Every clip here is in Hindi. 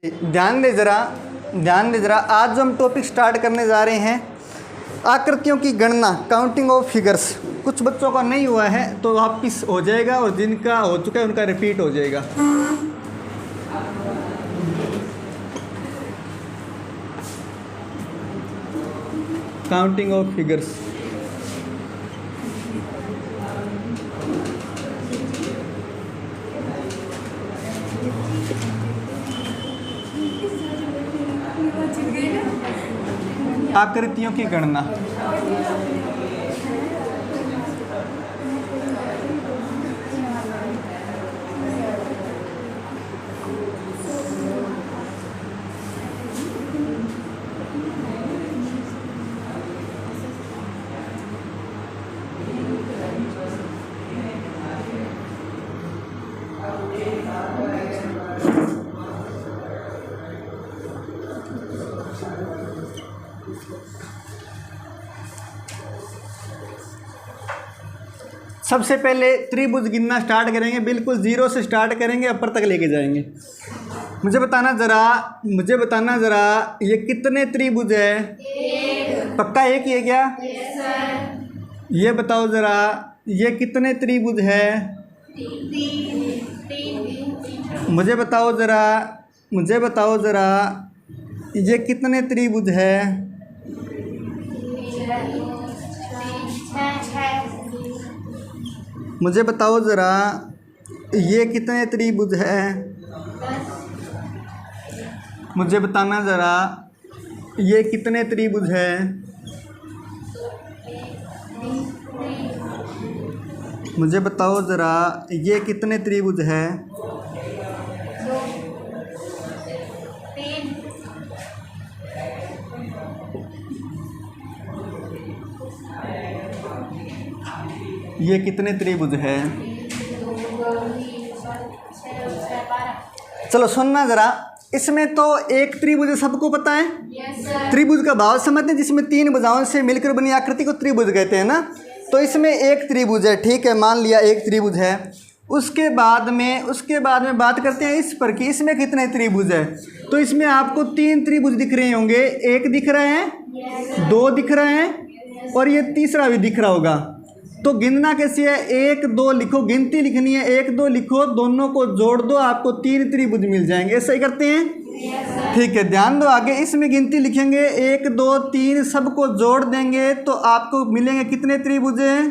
ध्यान दे ज़रा। आज जो हम टॉपिक स्टार्ट करने जा रहे हैं आकृतियों की गणना, काउंटिंग ऑफ फिगर्स। कुछ बच्चों का नहीं हुआ है तो वापिस हो जाएगा और जिनका हो चुका है उनका रिपीट हो जाएगा। Counting of figures. आकृतियों की गणना। सबसे पहले त्रिभुज गिनना स्टार्ट करेंगे, बिल्कुल जीरो से स्टार्ट करेंगे, ऊपर तक लेके जाएंगे। मुझे बताना ज़रा ये कितने त्रिभुज है? पक्का एक ही है क्या? ये बताओ ज़रा ये कितने त्रिभुज है? मुझे बताओ ज़रा ये कितने त्रिभुज है? मुझे बताओ ज़रा ये कितने त्रिभुज है? मुझे बताना ज़रा ये कितने त्रिभुज है? मुझे बताओ ज़रा ये कितने त्रिभुज है? ये कितने त्रिभुज है? चलो सुनना ज़रा, इसमें तो एक त्रिभुज सबको पता है। त्रिभुज का भाव समझते हैं, जिसमें तीन भुजाओं से मिलकर बनी आकृति को त्रिभुज कहते हैं ना। तो इसमें एक त्रिभुज है, ठीक है, मान लिया एक त्रिभुज है। उसके बाद में बात करते हैं इस पर कि इसमें कितने त्रिभुज है। तो इसमें आपको तीन त्रिभुज दिख रहे होंगे, एक दिख रहे हैं, दो दिख रहे हैं और ये तीसरा भी दिख रहा होगा। तो गिनना कैसी है? एक दो लिखो, गिनती लिखनी है, एक दो लिखो, दोनों को जोड़ दो, आपको तीन त्रिभुज मिल जाएंगे। ऐसा ही करते हैं, ठीक है। ध्यान दो, आगे इसमें गिनती लिखेंगे, एक दो तीन, सबको जोड़ देंगे तो आपको मिलेंगे कितने त्रिभुज हैं?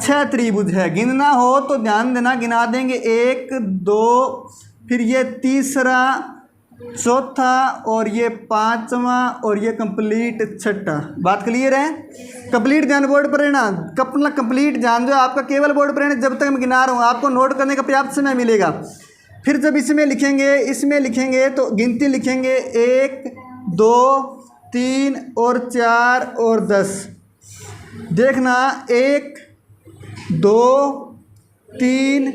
6 त्रिभुज है। गिनना हो तो ध्यान देना, गिना देंगे, एक दो, फिर ये तीसरा, चौथा और ये पांचवा और ये कंप्लीट छठा। बात क्लियर है? कंप्लीट ध्यान बोर्ड पर रहना, अपना कंप्लीट ध्यान जो आपका केवल बोर्ड पर रहना। जब तक मैं गिना रहा हूँ आपको नोट करने का पर्याप्त समय मिलेगा। फिर जब इसमें लिखेंगे तो गिनती लिखेंगे, 1 2 3 और 4 और 10। देखना, 1 2 3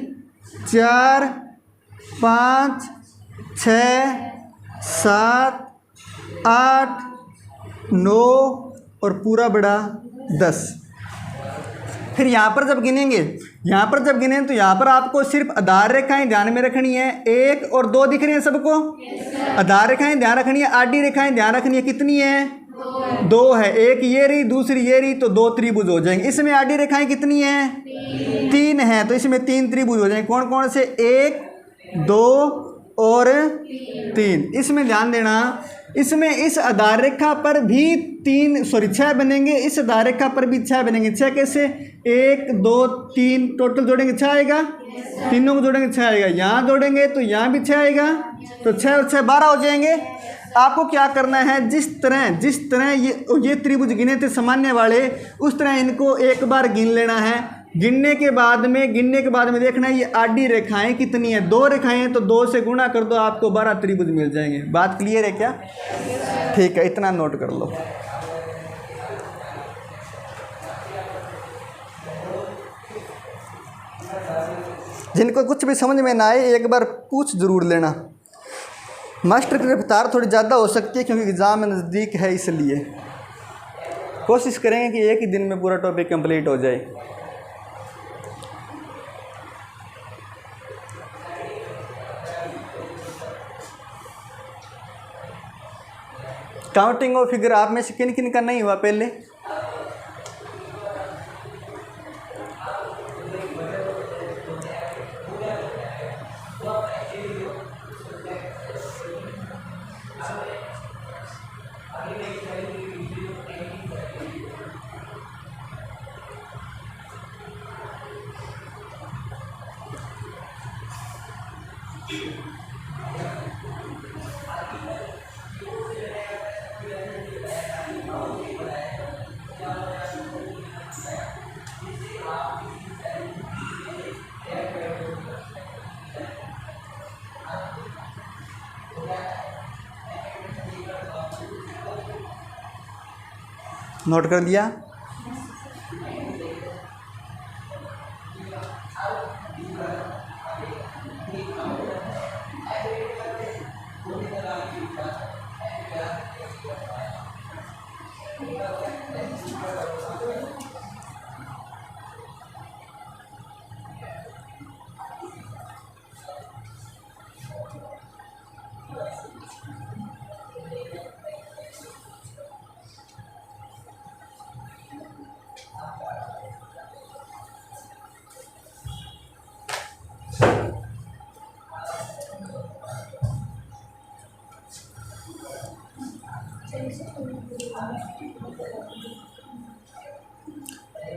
4 5 6 7 8 9 और पूरा बड़ा 10। फिर यहाँ पर जब गिनेंगे तो यहाँ पर आपको सिर्फ आधार रेखाएं ध्यान में रखनी है। 1 और 2 दिख रही हैं सबको? आधार रेखाएं ध्यान रखनी है, आडी रेखाएं ध्यान रखनी है। कितनी है? 2 है। एक ये रही, दूसरी ये रही, तो 2 त्रिभुज हो जाएंगे। इसमें आडी रेखाएं कितनी हैं? 3 हैं, तो इसमें 3 त्रिभुज हो जाएंगे। कौन कौन से? 1 2 और 3। इसमें ध्यान देना, इसमें इस आधार रेखा पर भी 6 बनेंगे, इस आधार रेखा पर भी 6 बनेंगे। 6 कैसे? 1 2 3 टोटल जोड़ेंगे 6 आएगा, तीनों को जोड़ेंगे 6 आएगा। यहाँ जोड़ेंगे तो यहाँ भी 6 आएगा, तो 6 और 6 12 हो जाएंगे। आपको क्या करना है, जिस तरह ये त्रिभुज गिने थे सामान्य वाले, उस तरह इनको एक बार गिन लेना है। गिनने के बाद में देखना है ये आडी रेखाएं कितनी है। 2 रेखाएं हैं तो 2 से गुणा कर दो, आपको 12 त्रिभुज मिल जाएंगे। बात क्लियर है क्या? ठीक है, इतना नोट कर लो। जिनको कुछ भी समझ में ना आए एक बार पूछ जरूर लेना। मास्टर की रफ्तार थोड़ी ज़्यादा हो सकती है क्योंकि एग्ज़ाम नज़दीक है, इसलिए कोशिश करेंगे कि एक ही दिन में पूरा टॉपिक कंप्लीट हो जाए। काउंटिंग ऑफ फिगर आप में से किन किन का नहीं हुआ पहले? नोट कर दिया?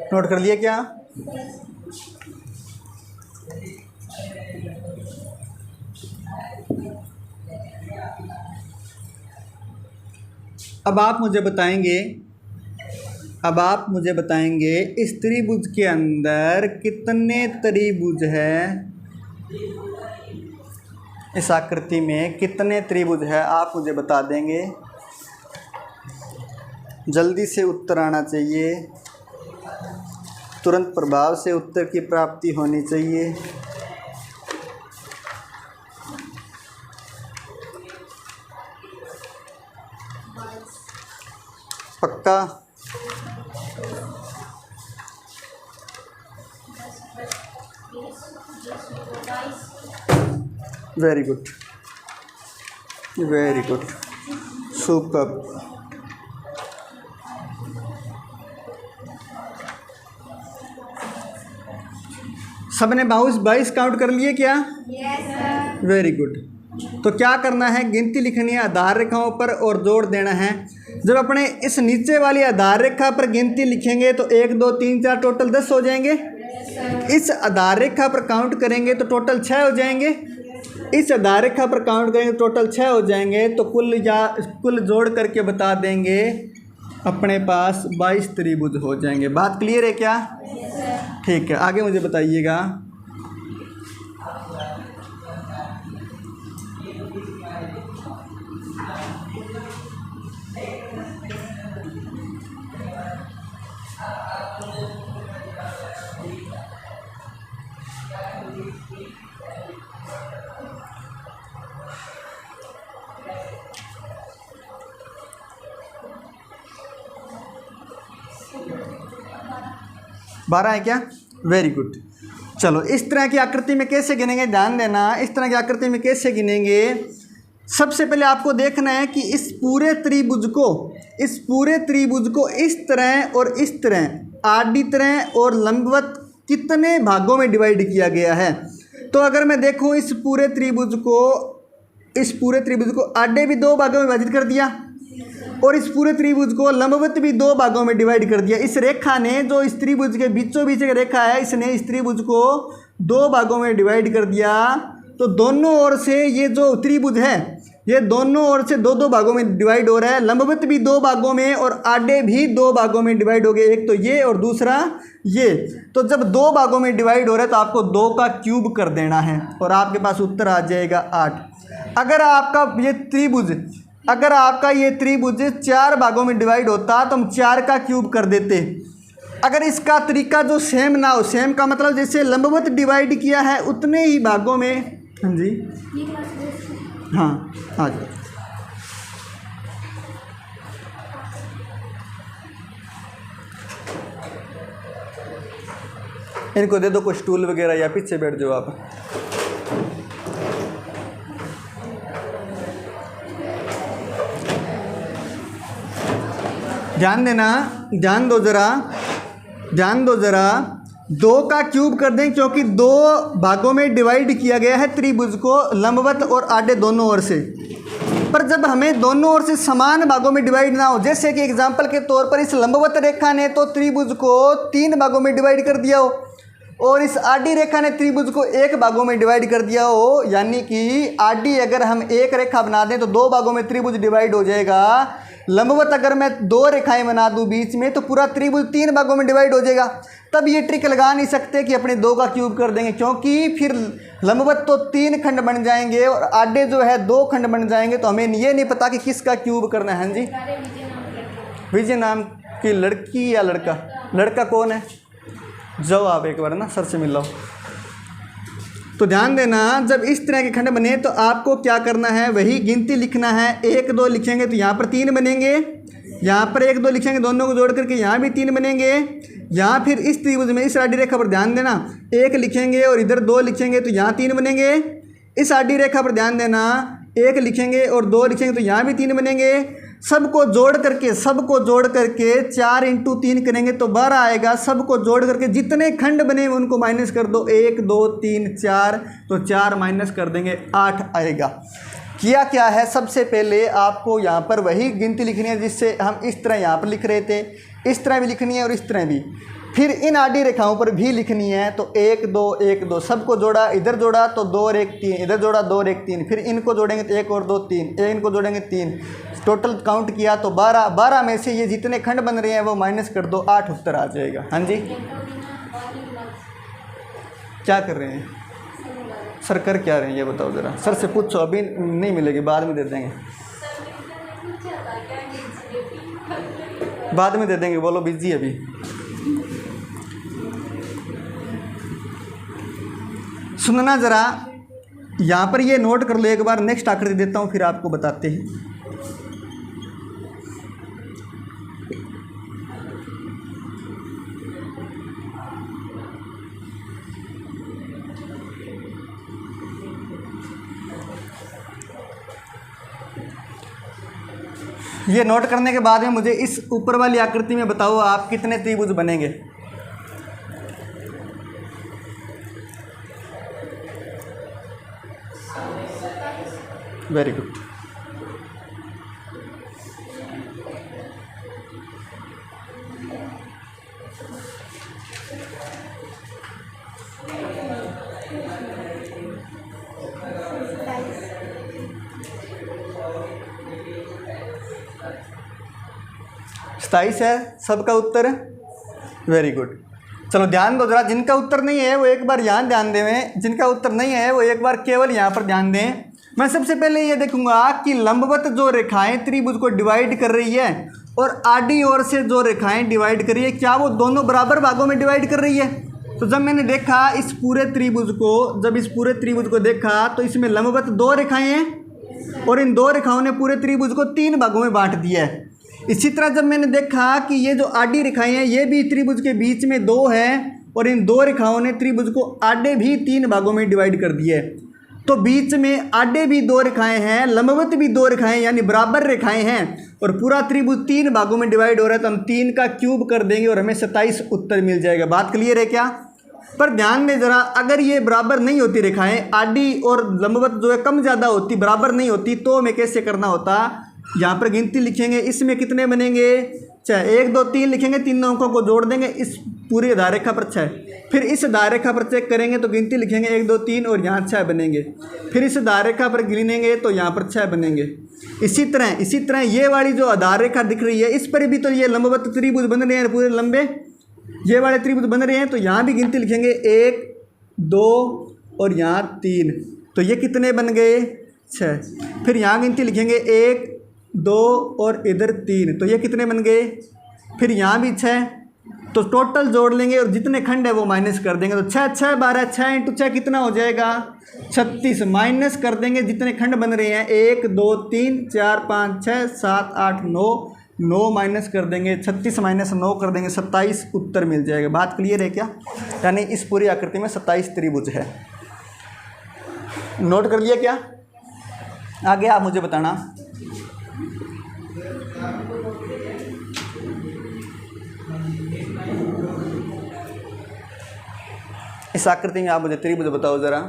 नोट कर लिया क्या? अब आप मुझे बताएंगे इस त्रिभुज के अंदर कितने त्रिभुज है? इस आकृति में कितने त्रिभुज है आप मुझे बता देंगे। जल्दी से उत्तर आना चाहिए, तुरंत प्रभाव से उत्तर की प्राप्ति होनी चाहिए। पक्का? Very good, very good, super. सबने 22 काउंट कर लिए क्या? Yes sir. Very good. तो क्या करना है? गिनती लिखनी है आधार रेखाओं पर और जोड़ देना है। जब अपने इस नीचे वाली आधार रेखा पर गिनती लिखेंगे तो 1 2 3 4 टोटल 10 हो जाएंगे। इस आधार रेखा पर काउंट करेंगे तो टोटल 6 हो जाएंगे। इस आधार रेखा पर काउंट करेंगे तो टोटल 6 हो जाएंगे। तो कुल जोड़ करके बता देंगे अपने पास 22 त्रिभुज हो जाएंगे। बात क्लियर है क्या? ठीक है, आगे मुझे बताइएगा। बारह है क्या? Very good. चलो, इस तरह की आकृति में कैसे गिनेंगे, ध्यान देना। इस तरह की आकृति में कैसे गिनेंगे? सबसे पहले आपको देखना है कि इस पूरे त्रिभुज को इस तरह और इस तरह आडी तरह और लंबवत कितने भागों में डिवाइड किया गया है। तो अगर मैं देखूं इस पूरे त्रिभुज को आडे भी 2 भागों में विभाजित कर दिया और इस पूरे त्रिभुज को लंबवत भी 2 भागों में डिवाइड कर दिया। इस रेखा ने, जो इस त्रिभुज के बीचों बीच एक रेखा है, इसने इस त्रिभुज को 2 भागों में डिवाइड कर दिया। तो दोनों ओर से ये जो त्रिभुज है, ये दोनों ओर से 2-2 भागों में डिवाइड हो रहा है। लंबवत भी 2 भागों में और आडे भी 2 भागों में डिवाइड हो गए। एक तो ये और दूसरा ये। तो जब 2 भागों में डिवाइड हो रहा है तो आपको 2 का क्यूब कर देना है और आपके पास उत्तर आ जाएगा 8। अगर आपका ये त्रिभुज 4 भागों में डिवाइड होता तो हम 4 का क्यूब कर देते। अगर इसका तरीका जो सेम ना हो, सेम का मतलब जैसे लंबवत डिवाइड किया है उतने ही भागों में। हाँ जी, हाँ हाँ जी। इनको दे दो कुछ स्टूल वगैरह या पीछे बैठ जाओ आप। ध्यान देना, ध्यान दो ज़रा, 2 का क्यूब कर दें क्योंकि 2 भागों में डिवाइड किया गया है त्रिभुज को, लंबवत और आड़े दोनों ओर से। पर जब हमें दोनों ओर से समान भागों में डिवाइड ना हो, जैसे कि एग्जांपल के तौर पर इस लंबवत रेखा ने तो त्रिभुज को 3 भागों में डिवाइड कर दिया हो और इस आडी रेखा ने त्रिभुज को 1 भागों में डिवाइड कर दिया हो, यानी कि आडी अगर हम एक रेखा बना दें तो 2 भागों में त्रिभुज डिवाइड हो जाएगा। लंबवत अगर मैं 2 रेखाएं बना दूं बीच में तो पूरा त्रिभुज 3 भागों में डिवाइड हो जाएगा। तब ये ट्रिक लगा नहीं सकते कि अपने 2 का क्यूब कर देंगे, क्योंकि फिर लंबवत तो 3 खंड बन जाएंगे और आडे जो है 2 खंड बन जाएंगे, तो हमें ये नहीं पता कि किसका क्यूब करना है। हाँ जी, विजय नाम की लड़की या लड़का? लड़का कौन है? जाओ आप एक बार ना सर से मिल लो। तो ध्यान देना, जब इस तरह के खंड बने तो आपको क्या करना है, वही गिनती लिखना है। 1 2 लिखेंगे तो यहाँ पर 3 बनेंगे, यहाँ पर 1 2 लिखेंगे, दोनों को जोड़ करके यहाँ भी 3 बनेंगे। यहाँ फिर इस त्रिभुज में इस आडी रेखा पर ध्यान देना, 1 लिखेंगे और इधर 2 लिखेंगे तो यहाँ 3 बनेंगे। इस आडी रेखा पर ध्यान देना, 1 लिखेंगे और 2 लिखेंगे तो यहाँ भी 3 बनेंगे। सबको जोड़ करके 4 × 3 करेंगे तो 12 आएगा। सबको जोड़ करके जितने खंड बने उनको माइनस कर दो, 1 2 3 4, तो 4 माइनस कर देंगे 8 आएगा। किया क्या है, सबसे पहले आपको यहाँ पर वही गिनती लिखनी है जिससे हम इस तरह यहाँ पर लिख रहे थे, इस तरह भी लिखनी है और इस तरह भी। फिर इन आडी रेखाओं पर भी लिखनी है, तो 1 2 1 2 सबको जोड़ा, इधर जोड़ा तो 2 और 1 3, इधर जोड़ा 2 और 1 3, फिर इनको जोड़ेंगे तो 1 और 2 3, इनको जोड़ेंगे 3, टोटल काउंट किया तो 12 में से ये जितने खंड बन रहे हैं वो माइनस कर दो, 8 उत्तर आ जाएगा। हाँ जी, क्या कर रहे हैं सर? कर क्या रहे हैं ये बताओ ज़रा, सर से पूछो, अभी नहीं मिलेगी, बाद में दे देंगे, बाद में दे देंगे, बोलो बिजी अभी। सुनना ज़रा, यहाँ पर ये नोट कर लो एक बार, नेक्स्ट आकृति देता हूँ फिर आपको बताते हैं। ये नोट करने के बाद में मुझे इस ऊपर वाली आकृति में बताओ आप कितने त्रिभुज बनेंगे। Very good. सताईस है सबका उत्तर, वेरी गुड। चलो ध्यान दो जरा, जिनका उत्तर नहीं है वो एक बार यहाँ ध्यान दें, जिनका उत्तर नहीं है वो एक बार केवल यहाँ पर ध्यान दें। मैं सबसे पहले ये देखूंगा कि लंबवत जो रेखाएं त्रिभुज को डिवाइड कर रही है और आडी ओर से जो रेखाएं डिवाइड कर रही है, क्या वो दोनों बराबर भागों में डिवाइड कर रही है। तो जब मैंने देखा इस पूरे त्रिभुज को, जब इस पूरे त्रिभुज को देखा तो इसमें लंबवत 2 रेखाएं हैं और इन 2 रेखाओं ने पूरे त्रिभुज को 3 भागों में बांट दिया है। इसी तरह जब मैंने देखा कि ये जो आडी रेखाएं हैं ये भी त्रिभुज के बीच में 2 है और इन 2 रेखाओं ने त्रिभुज को आडे भी 3 भागों में डिवाइड कर दिया है, तो बीच में आडे भी 2 रेखाएं हैं, लंबवत भी 2 रेखाएं यानी बराबर रेखाएं हैं और पूरा त्रिभुज 3 भागों में डिवाइड हो रहा है, तो हम 3 का क्यूब कर देंगे और हमें 27 उत्तर मिल जाएगा। बात क्लियर है क्या? पर ध्यान दें जरा, अगर ये बराबर नहीं होती रेखाएं, आडी और लंबवत जो है कम ज़्यादा होती, बराबर नहीं होती, तो हमें कैसे करना होता, यहाँ पर गिनती लिखेंगे, इसमें कितने बनेंगे 6, 1 2 3 लिखेंगे, तीनों अंकों को जोड़ देंगे इस पूरी आधार रेखा पर 6, फिर इस आधार रेखा पर चेक करेंगे तो गिनती लिखेंगे 1 2 3 और यहाँ 6 बनेंगे, फिर इस आधार रेखा पर गिनेंगे तो यहाँ पर 6 बनेंगे। इसी तरह ये वाली जो आधार रेखा दिख रही है इस पर भी तो ये लंबवत त्रिभुज बन रहे हैं, पूरे लंबे ये वाले त्रिभुज बन रहे हैं, तो यहाँ भी गिनती लिखेंगे 1 2 और यहाँ 3, तो ये कितने बन गए 6, फिर यहाँ गिनती लिखेंगे 1 2 और इधर 3, तो ये कितने बन गए, फिर यहाँ भी 6, तो टोटल जोड़ लेंगे और जितने खंड है वो माइनस कर देंगे, तो 6 6 12 6 × 6 कितना हो जाएगा 36, माइनस कर देंगे जितने खंड बन रहे हैं 1 2 3 4 5 6 7 8 9 माइनस कर देंगे 36 माइनस 9 कर देंगे 27 उत्तर मिल जाएगा। बात क्लियर है क्या? यानी इस पूरी आकृति में 27 त्रिभुज है। नोट कर लिया क्या? आगे आप मुझे बताना। इस आकृति में आप मुझे त्रिभुज बताओ ज़रा।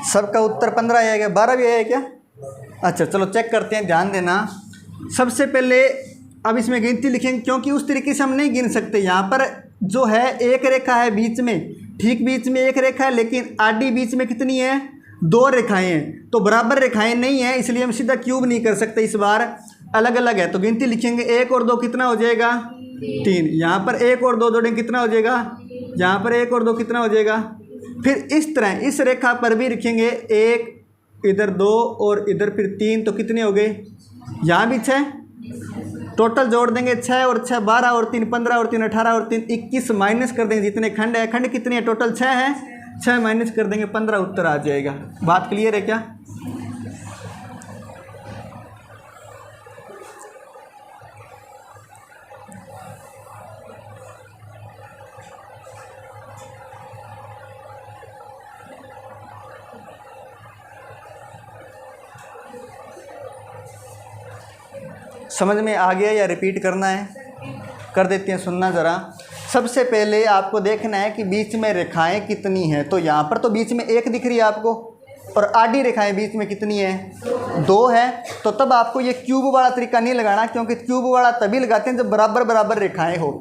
सबका उत्तर 15 आएगा, 12 भी आया क्या? अच्छा चलो चेक करते हैं, ध्यान देना। सबसे पहले अब इसमें गिनती लिखेंगे, क्योंकि उस तरीके से हम नहीं गिन सकते। यहाँ पर जो है एक रेखा है बीच में, ठीक बीच में एक रेखा है, लेकिन आडी बीच में कितनी है? 2 रेखाएं हैं, तो बराबर रेखाएं नहीं है, इसलिए हम सीधा क्यूब नहीं कर सकते, इस बार अलग अलग है। तो गिनती लिखेंगे, 1 और 2 कितना हो जाएगा? 3। यहाँ पर 1 और 2 जोड़ेंगे कितना हो जाएगा? यहाँ पर 1 और 2 कितना हो जाएगा? फिर इस तरह इस रेखा पर भी लिखेंगे, 1 इधर 2 और इधर फिर 3, तो कितने हो गए? यहाँ भी 6, टोटल जोड़ देंगे 6 और 6 12 और 3 15 और 3 18 और 3 21, माइनस कर देंगे जितने खंड है। खंड कितने हैं? टोटल 6 है, 6 माइनस कर देंगे 15, उत्तर आ जाएगा। बात क्लियर है क्या? समझ में आ गया या रिपीट करना है? कर देते हैं, सुनना ज़रा। सबसे पहले आपको देखना है कि बीच में रेखाएं कितनी हैं। तो यहाँ पर तो बीच में 1 दिख रही है आपको, और आडी रेखाएं बीच में कितनी है? 2 है। तो तब आपको ये क्यूब वाला तरीका नहीं लगाना, क्योंकि क्यूब वाला तभी लगाते हैं जब बराबर बराबर रेखाएं हो।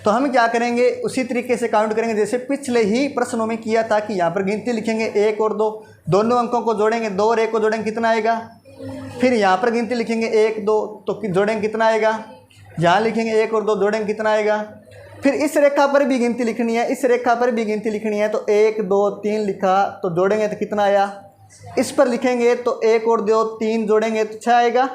तो हम क्या करेंगे, उसी तरीके से काउंट करेंगे जैसे पिछले ही प्रश्नों में किया था, कि यहाँ पर गिनती लिखेंगे 1 और 2, दोनों अंकों को जोड़ेंगे, 2 और 1 को जोड़ेंगे कितना आएगा? फिर यहाँ पर गिनती लिखेंगे 1 2, तो जोड़ेंगे कितना आएगा? यहाँ लिखेंगे 1 और 2, जोड़ेंगे कितना आएगा? फिर इस रेखा पर भी गिनती लिखनी है, इस रेखा पर भी गिनती लिखनी है। तो 1 2 3 लिखा, तो जोड़ेंगे तो कितना आया? इस पर लिखेंगे तो 1 और 2 3 जोड़ेंगे तो 6 आएगा।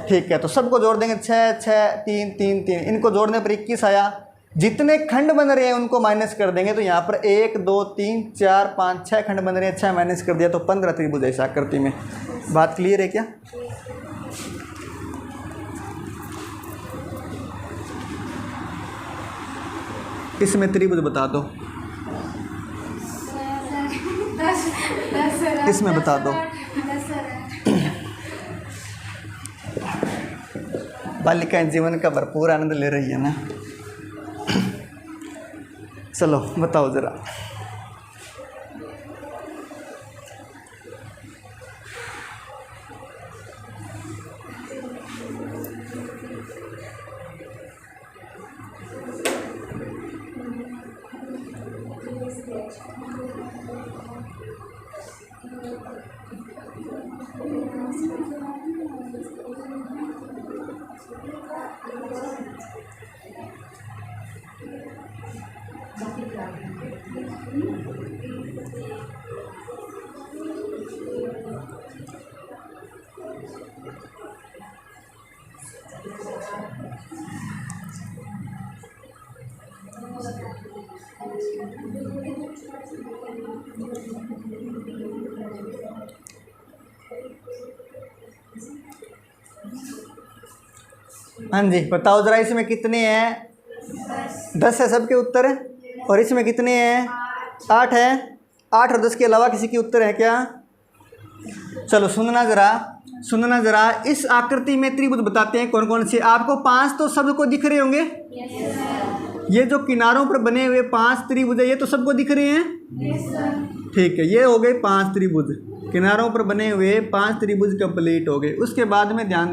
ठीक है, तो सबको जोड़ देंगे 6 6 3 3 3, इनको जोड़ने पर 21 आया। जितने खंड बन रहे हैं उनको माइनस कर देंगे। तो यहाँ पर 1 2 3 4 5 6 खंड बन रहे हैं, 6 माइनस कर दिया तो 15 त्रिभुज इस आकृति में। बात क्लियर है क्या? इसमें त्रिभुज बता दो, इसमें बता दो। बालिकाएं जीवन का भरपूर आनंद ले रही है ना। चलो बताओ ज़रा। हाँ जी बताओ ज़रा, इसमें कितने हैं? 10 है सबके उत्तर है। और इसमें कितने हैं? 8 है। 8 और 10 के अलावा किसी के उत्तर है क्या? चलो सुनना ज़रा, इस आकृति में त्रिभुज बताते हैं कौन कौन से। आपको 5 तो सबको दिख रहे होंगे। ये जो किनारों पर बने हुए 5 त्रिभुज है, ये तो सबको दिख रहे हैं। ठीक है, ये हो गए 5 त्रिभुज, किनारों पर बने हुए 5 त्रिभुज कंप्लीट हो गए। उसके बाद में ध्यान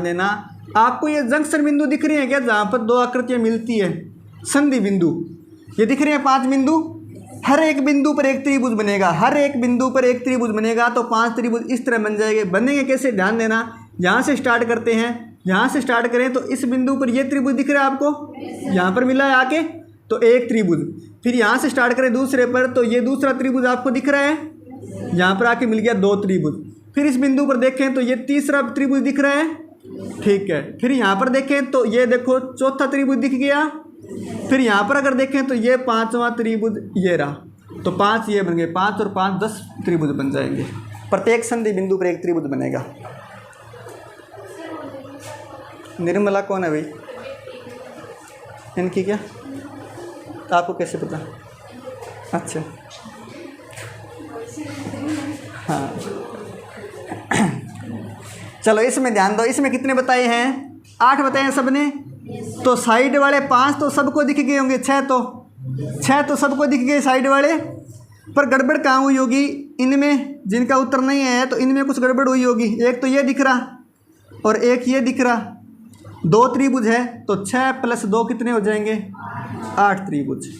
देना, आपको ये जंक्शन बिंदु दिख रहे हैं क्या, जहाँ पर 2 आकृतियाँ मिलती है? संधि बिंदु, ये दिख रहे हैं 5 बिंदु। हर एक बिंदु पर एक त्रिभुज बनेगा, हर एक बिंदु पर एक त्रिभुज बनेगा। तो 5 त्रिभुज इस तरह बन जाएंगे। बनेंगे कैसे, ध्यान देना। यहाँ से स्टार्ट करते हैं, यहाँ से स्टार्ट करें तो इस बिंदु पर ये त्रिभुज दिख रहा है आपको, यहाँ पर मिला है आके, तो एक त्रिभुज। फिर यहाँ से स्टार्ट करें दूसरे पर तो ये दूसरा त्रिभुज आपको दिख रहा है, यहाँ पर आके मिल गया 2 त्रिभुज। फिर इस बिंदु पर देखें तो ये तीसरा त्रिभुज दिख रहा है, ठीक है। फिर यहाँ पर देखें तो ये देखो चौथा त्रिभुज दिख गया। फिर यहाँ पर अगर देखें तो ये 5वां त्रिभुज ये रहा, तो 5 ये बन गए, 5 और 5 10 त्रिभुज बन जाएंगे। प्रत्येक संधि बिंदु पर एक त्रिभुज बनेगा। निर्मला कौन है भाई, इनकी क्या, आपको कैसे पता? अच्छा हाँ चलो इसमें ध्यान दो। इसमें कितने बताए हैं, 8 बताए हैं सबने। तो साइड वाले 5 तो सबको दिख गए होंगे, 6 तो सबको दिख गए साइड वाले। पर गड़बड़ कहाँ हुई होगी इनमें, जिनका उत्तर नहीं आया तो इनमें कुछ गड़बड़ हुई होगी। एक तो ये दिख रहा और एक ये दिख रहा, 2 त्रिभुज है तो 6 + 2 कितने हो जाएंगे, 8 त्रिभुज।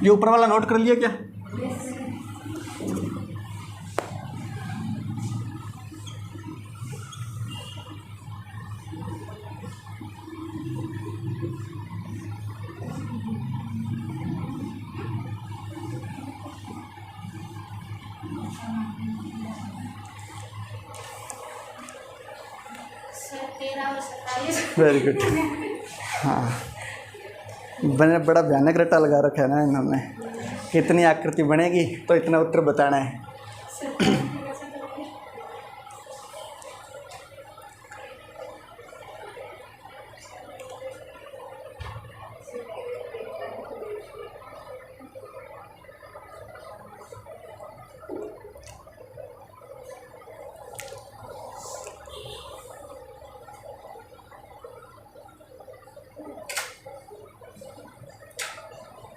ये ऊपर वाला नोट कर लिया क्या? Very good. हाँ बड़ा भयानक रट्टा लगा रखा है ना इन्होंने, कितनी आकृति बनेगी तो इतना उत्तर बताना है।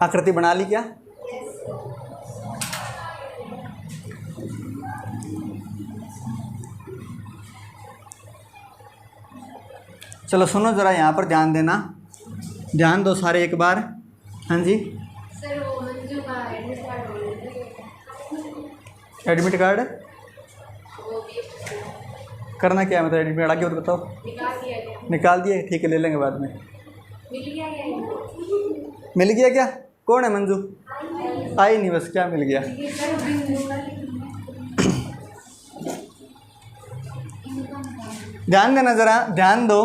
आकृति बना ली क्या? चलो सुनो ज़रा, यहाँ पर ध्यान देना, ध्यान दो सारे एक बार। हाँ जी सर वो मंजू का एडमिट कार्ड वो भी करना क्या है, मतलब एडमिट कार्ड आगे और बताओ। निकाल दिया गया, निकाल दिए, ठीक है ले लेंगे बाद में। मिल गया या मिल गया क्या? कौन है मंजू? आई नहीं, बस क्या मिल गया। ध्यान देना ज़रा, ध्यान दो।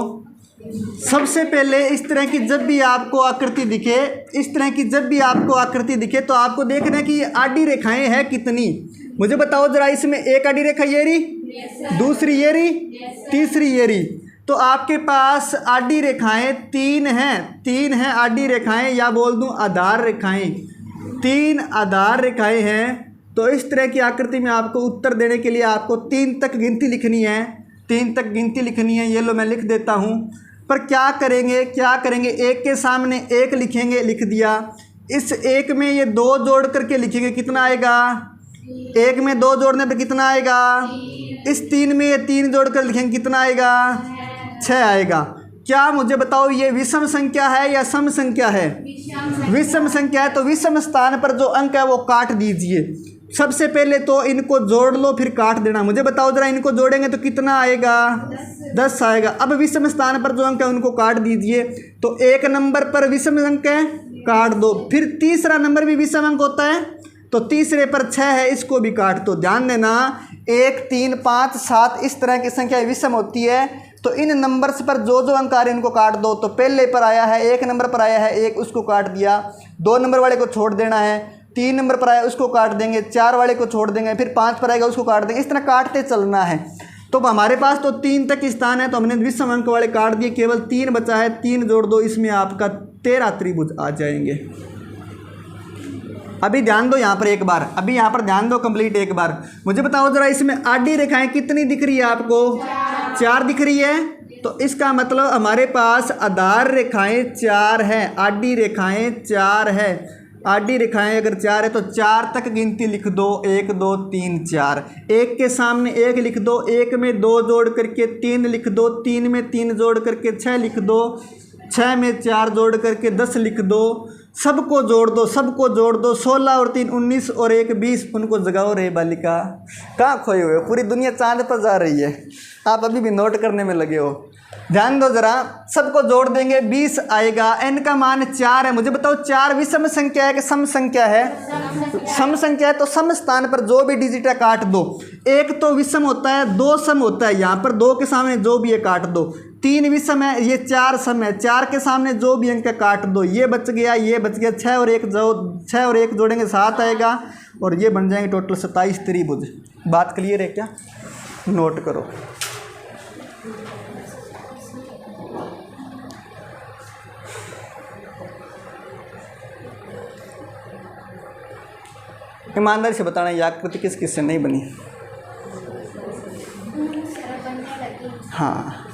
सबसे पहले इस तरह की जब भी आपको आकृति दिखे, इस तरह की जब भी आपको आकृति दिखे तो आपको देखना है कि आडी रेखाएं हैं कितनी। मुझे बताओ ज़रा, इसमें एक आडी रेखा ये रही, दूसरी ये रही, तीसरी ये रही। तो आपके पास आडी रेखाएं 3 हैं आडी रेखाएं, या बोल दूं आधार रेखाएं, 3 आधार रेखाएं हैं। तो इस तरह की आकृति में आपको उत्तर देने के लिए आपको 3 तक गिनती लिखनी है, 3 तक गिनती लिखनी है। ये लो मैं लिख देता हूँ। पर क्या करेंगे, एक के सामने एक लिखेंगे, लिख दिया। इस एक में ये 2 जोड़ करके लिखेंगे, कितना आएगा? एक में 2 जोड़ने पर कितना आएगा? इस 3 में ये 3 जोड़ कर लिखेंगे, कितना आएगा? 6 आएगा। क्या मुझे बताओ ये विषम संख्या है या सम संख्या है? विषम संख्या है। तो विषम स्थान पर जो अंक है वो काट दीजिए। सबसे पहले तो इनको जोड़ लो फिर काट देना। मुझे बताओ जरा, इनको जोड़ेंगे तो कितना आएगा? 10 आएगा। अब विषम स्थान पर जो अंक है उनको काट दीजिए। तो 1 नंबर पर विषम अंक है, काट दो। फिर तीसरा नंबर भी विषम अंक होता है, तो तीसरे पर 6 है, इसको भी काट दो। ध्यान देना, 1 3 5 7 इस तरह की संख्या विषम होती है। तो इन नंबर्स पर जो जो अंक आ रहे हैं इनको काट दो। तो पहले पर आया है 1 नंबर पर आया है 1, उसको काट दिया। 2 नंबर वाले को छोड़ देना है। 3 नंबर पर आया उसको काट देंगे। 4 वाले को छोड़ देंगे। फिर 5 पर आएगा उसको काट देंगे। इस तरह काटते चलना है। तो हमारे पास तो 3 तक स्थान है, तो हमने विषम अंक वाले काट दिए, केवल 3 बचा है। 3 जोड़ दो, इसमें आपका 13 त्रिभुज आ जाएंगे। अभी ध्यान दो यहाँ पर एक बार, ध्यान दो कंप्लीट एक बार। मुझे बताओ जरा, इसमें आडी रेखाएं कितनी दिख रही है आपको? 4 दिख रही है, तो इसका मतलब हमारे पास आधार रेखाएं 4 हैं, आडी रेखाएं 4 है। आडी रेखाएं अगर 4 है तो 4 तक गिनती लिख दो, 1 2 3 4। 1 के सामने 1 लिख दो, 1 में 2 जोड़ करके 3 लिख दो, 3 में 3 जोड़ करके 6 लिख दो, 6 में 4 जोड़ करके 10 लिख दो। सबको जोड़ दो, सबको जोड़ दो, 16 और 3 19 और 1 20। उनको जगाओ रे बालिका, कहाँ खोए हुए हो? पूरी दुनिया चांद पर जा रही है, आप अभी भी नोट करने में लगे हो। ध्यान दो जरा, सबको जोड़ देंगे 20 आएगा। n का मान 4 है। मुझे बताओ 4 विषम संख्या है कि सम संख्या है? सम संख्या है, तो सम स्थान पर जो भी डिजिट है काट दो। 1 तो विषम होता है, 2 सम होता है, यहाँ पर 2 के सामने जो भी है काट दो। 3 विषम है, ये 4 सम है, 4 के सामने जो भी अंक है काट दो। ये बच गया, ये बच गया, 6 और 1 जोड़ेंगे 7 आएगा, और ये बन जाएंगे टोटल 27 त्रिभुज। बात क्लियर है क्या? नोट करो। ईमानदारी से बताना, ये आकृति किस किस से नहीं बनी? हाँ,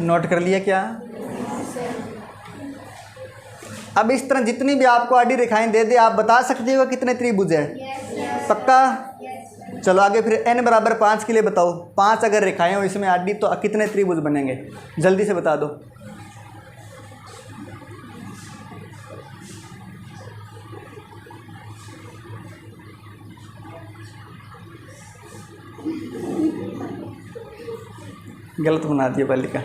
नोट कर लिया क्या? अब इस तरह जितनी भी आपको आडी रेखाएं दे दे, आप बता सकते हो कितने त्रिभुज है? पक्का? चलो आगे फिर n बराबर 5 के लिए बताओ। 5 अगर रेखाएं हो इसमें आडी, तो कितने त्रिभुज बनेंगे? जल्दी से बता दो। गलत बना दिया बालिका।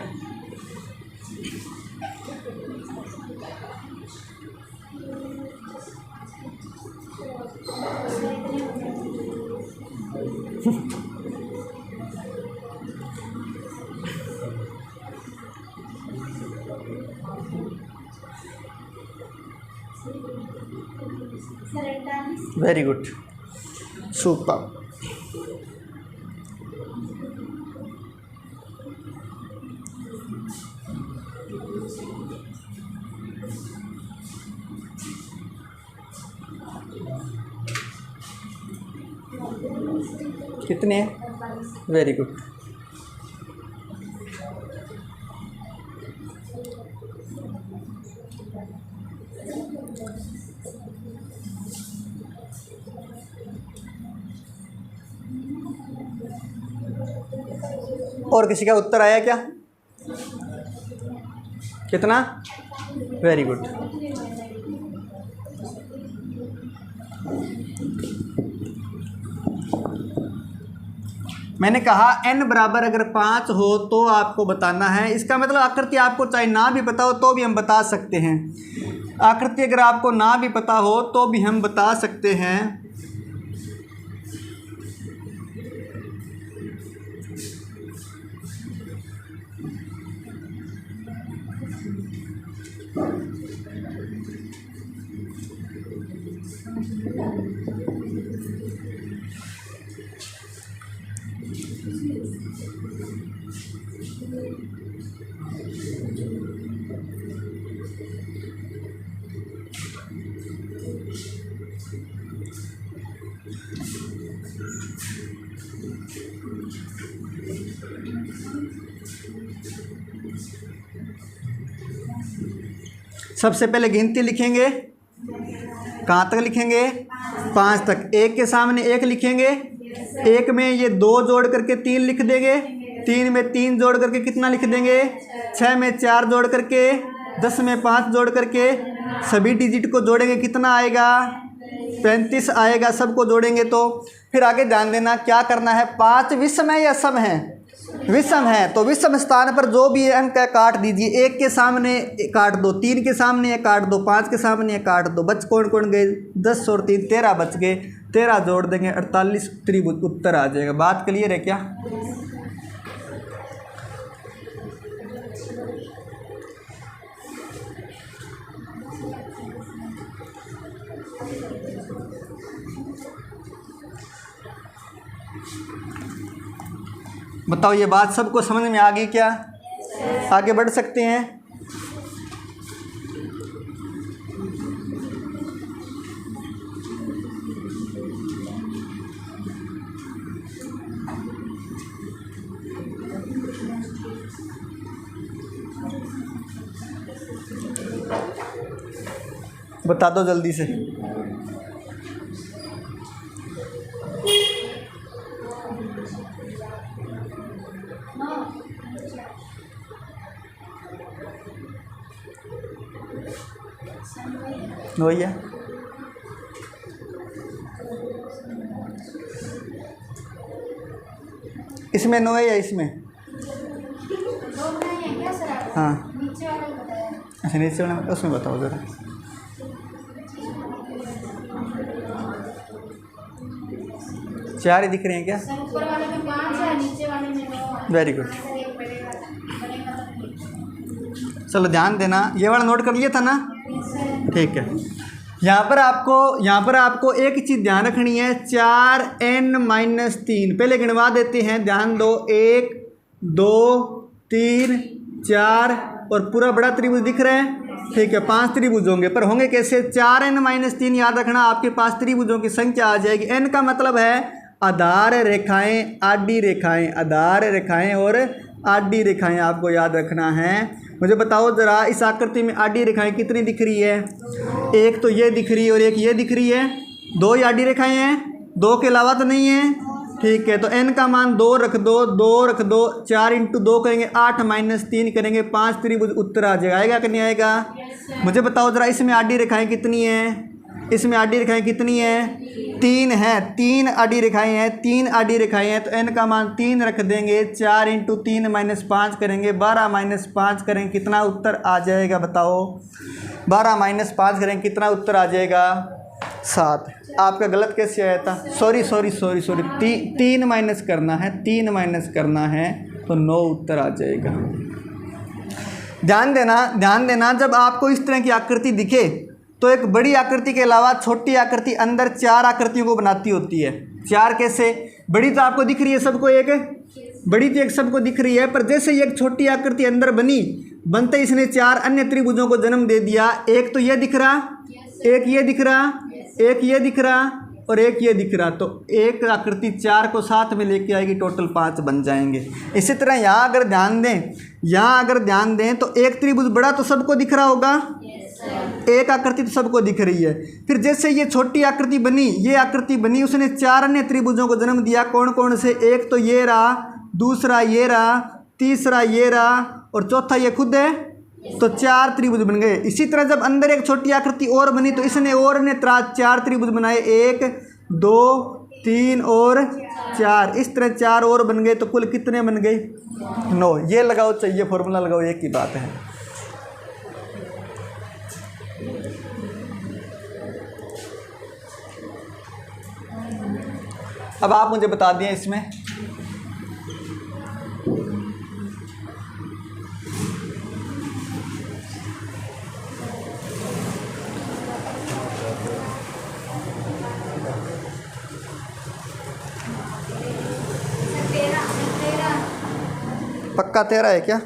Very good, super. कितने हैं? Very good. और किसी का उत्तर आया क्या? कितना? Very good. मैंने कहा n बराबर अगर 5 हो तो आपको बताना है। इसका मतलब आकृति आपको चाहे ना भी पता हो तो भी हम बता सकते हैं। आकृति अगर आपको ना भी पता हो तो भी हम बता सकते हैं। सबसे पहले गिनती लिखेंगे, कहाँ तक लिखेंगे? 5 तक। 1 के सामने 1 लिखेंगे, 1 में ये 2 जोड़ करके 3 लिख देंगे, 3 में 3 जोड़ करके कितना लिख देंगे? 6 में 4 जोड़ करके, 10 में 5 जोड़ करके सभी डिजिट को जोड़ेंगे, कितना आएगा? 35 आएगा। सबको जोड़ेंगे तो फिर आगे ध्यान देना क्या करना है। 5 विषम है या सम है? विषम है, तो विषम स्थान पर जो भी अंक है काट दीजिए। 1 के सामने काट दो, 3 के सामने काट दो, 5 के सामने काट दो। बच कौन कौन गए? 10 और 3 13 बच गए। 13 जोड़ देंगे 48 त्रिभुज उत्तर आ जाएगा। बात क्लियर है क्या? बताओ ये बात सबको समझ में आ गई क्या? आगे बढ़ सकते हैं? बता दो जल्दी से। वही है। इसमें नो है या इसमें? हाँ अच्छा, नीचे वाला उसमें बताओ ज़रा। चार ही दिख रहे हैं क्या? ऊपर वाले में 5 है, नीचे वाले में 9 है। Very good. चलो ध्यान देना, ये वाला नोट कर लिया था ना? ठीक है। यहाँ पर आपको एक चीज़ ध्यान रखनी है, 4n-3 पहले गिनवा देते हैं। ध्यान दो, 1 2 3 4 और पूरा बड़ा त्रिभुज दिख रहा है। ठीक है, 5 त्रिभुज होंगे, पर होंगे कैसे? 4n-3 याद रखना, आपके पास त्रिभुजों की संख्या आ जाएगी। n का मतलब है आधार रेखाएं, आडी रेखाएं, आधार रेखाएं और आडी रेखाएं आपको याद रखना है। मुझे बताओ ज़रा, इस आकृति में आडी रेखाएं कितनी दिख रही है? एक तो ये दिख रही है और एक ये दिख रही है। 2 ही आडी रेखाएं हैं, 2 के अलावा तो नहीं है। ठीक है, तो n का मान 2 रख दो, 2 रख दो, 4 × 2 करेंगे 8-3 करेंगे 5 त्रिभुज उत्तर आ जाएगा। आएगा कि नहीं आएगा? मुझे बताओ ज़रा, इसमें आडी रेखाएं कितनी हैं? इसमें आडी रेखाएं कितनी हैं? 3 हैं, 3 आडी रेखाएं हैं, 3 आडी रेखाएं हैं। तो n का मान 3 रख देंगे, 4 × 3 -5 करेंगे, 12 - 5 करेंगे, कितना उत्तर आ जाएगा बताओ? 12 - 5 करेंगे, कितना उत्तर आ जाएगा? 7। आपका गलत कैसे आया था? सॉरी 3 माइनस करना है, 3 माइनस करना है तो 9 उत्तर आ जाएगा। ध्यान देना, जब आपको इस तरह की आकृति दिखे तो एक बड़ी आकृति के अलावा छोटी आकृति अंदर 4 आकृतियों को बनाती होती है। 4 कैसे? बड़ी तो आपको दिख रही है सबको, एक बड़ी तो एक सबको दिख रही है, पर जैसे ही एक छोटी आकृति अंदर बनते इसने 4 अन्य त्रिभुजों को जन्म दे दिया। एक तो ये दिख रहा, एक ये दिख रहा, एक ये दिख रहा और एक ये दिख रहा। तो एक आकृति 4 को साथ में लेके आएगी, टोटल 5 बन जाएंगे। इसी तरह यहाँ अगर ध्यान दें तो एक त्रिभुज बड़ा तो सबको दिख रहा होगा, एक आकृति तो सबको दिख रही है। फिर जैसे ये छोटी आकृति बनी, ये आकृति बनी, उसने 4 अन्य त्रिभुजों को जन्म दिया। कौन कौन से? एक तो ये रहा, दूसरा ये रहा, तीसरा ये रहा और चौथा ये खुद है। तो 4 त्रिभुज बन गए। इसी तरह जब अंदर एक छोटी आकृति और बनी तो इसने और ने 4 त्रिभुज बनाए, 1 2 3 और 4। इस तरह 4 और बन गए, तो कुल कितने बन गए? 9। ये लगाओ, चाहिए फॉर्मूला लगाओ, एक ही बात है। अब आप मुझे बता दिए इसमें पक्का 13 है क्या?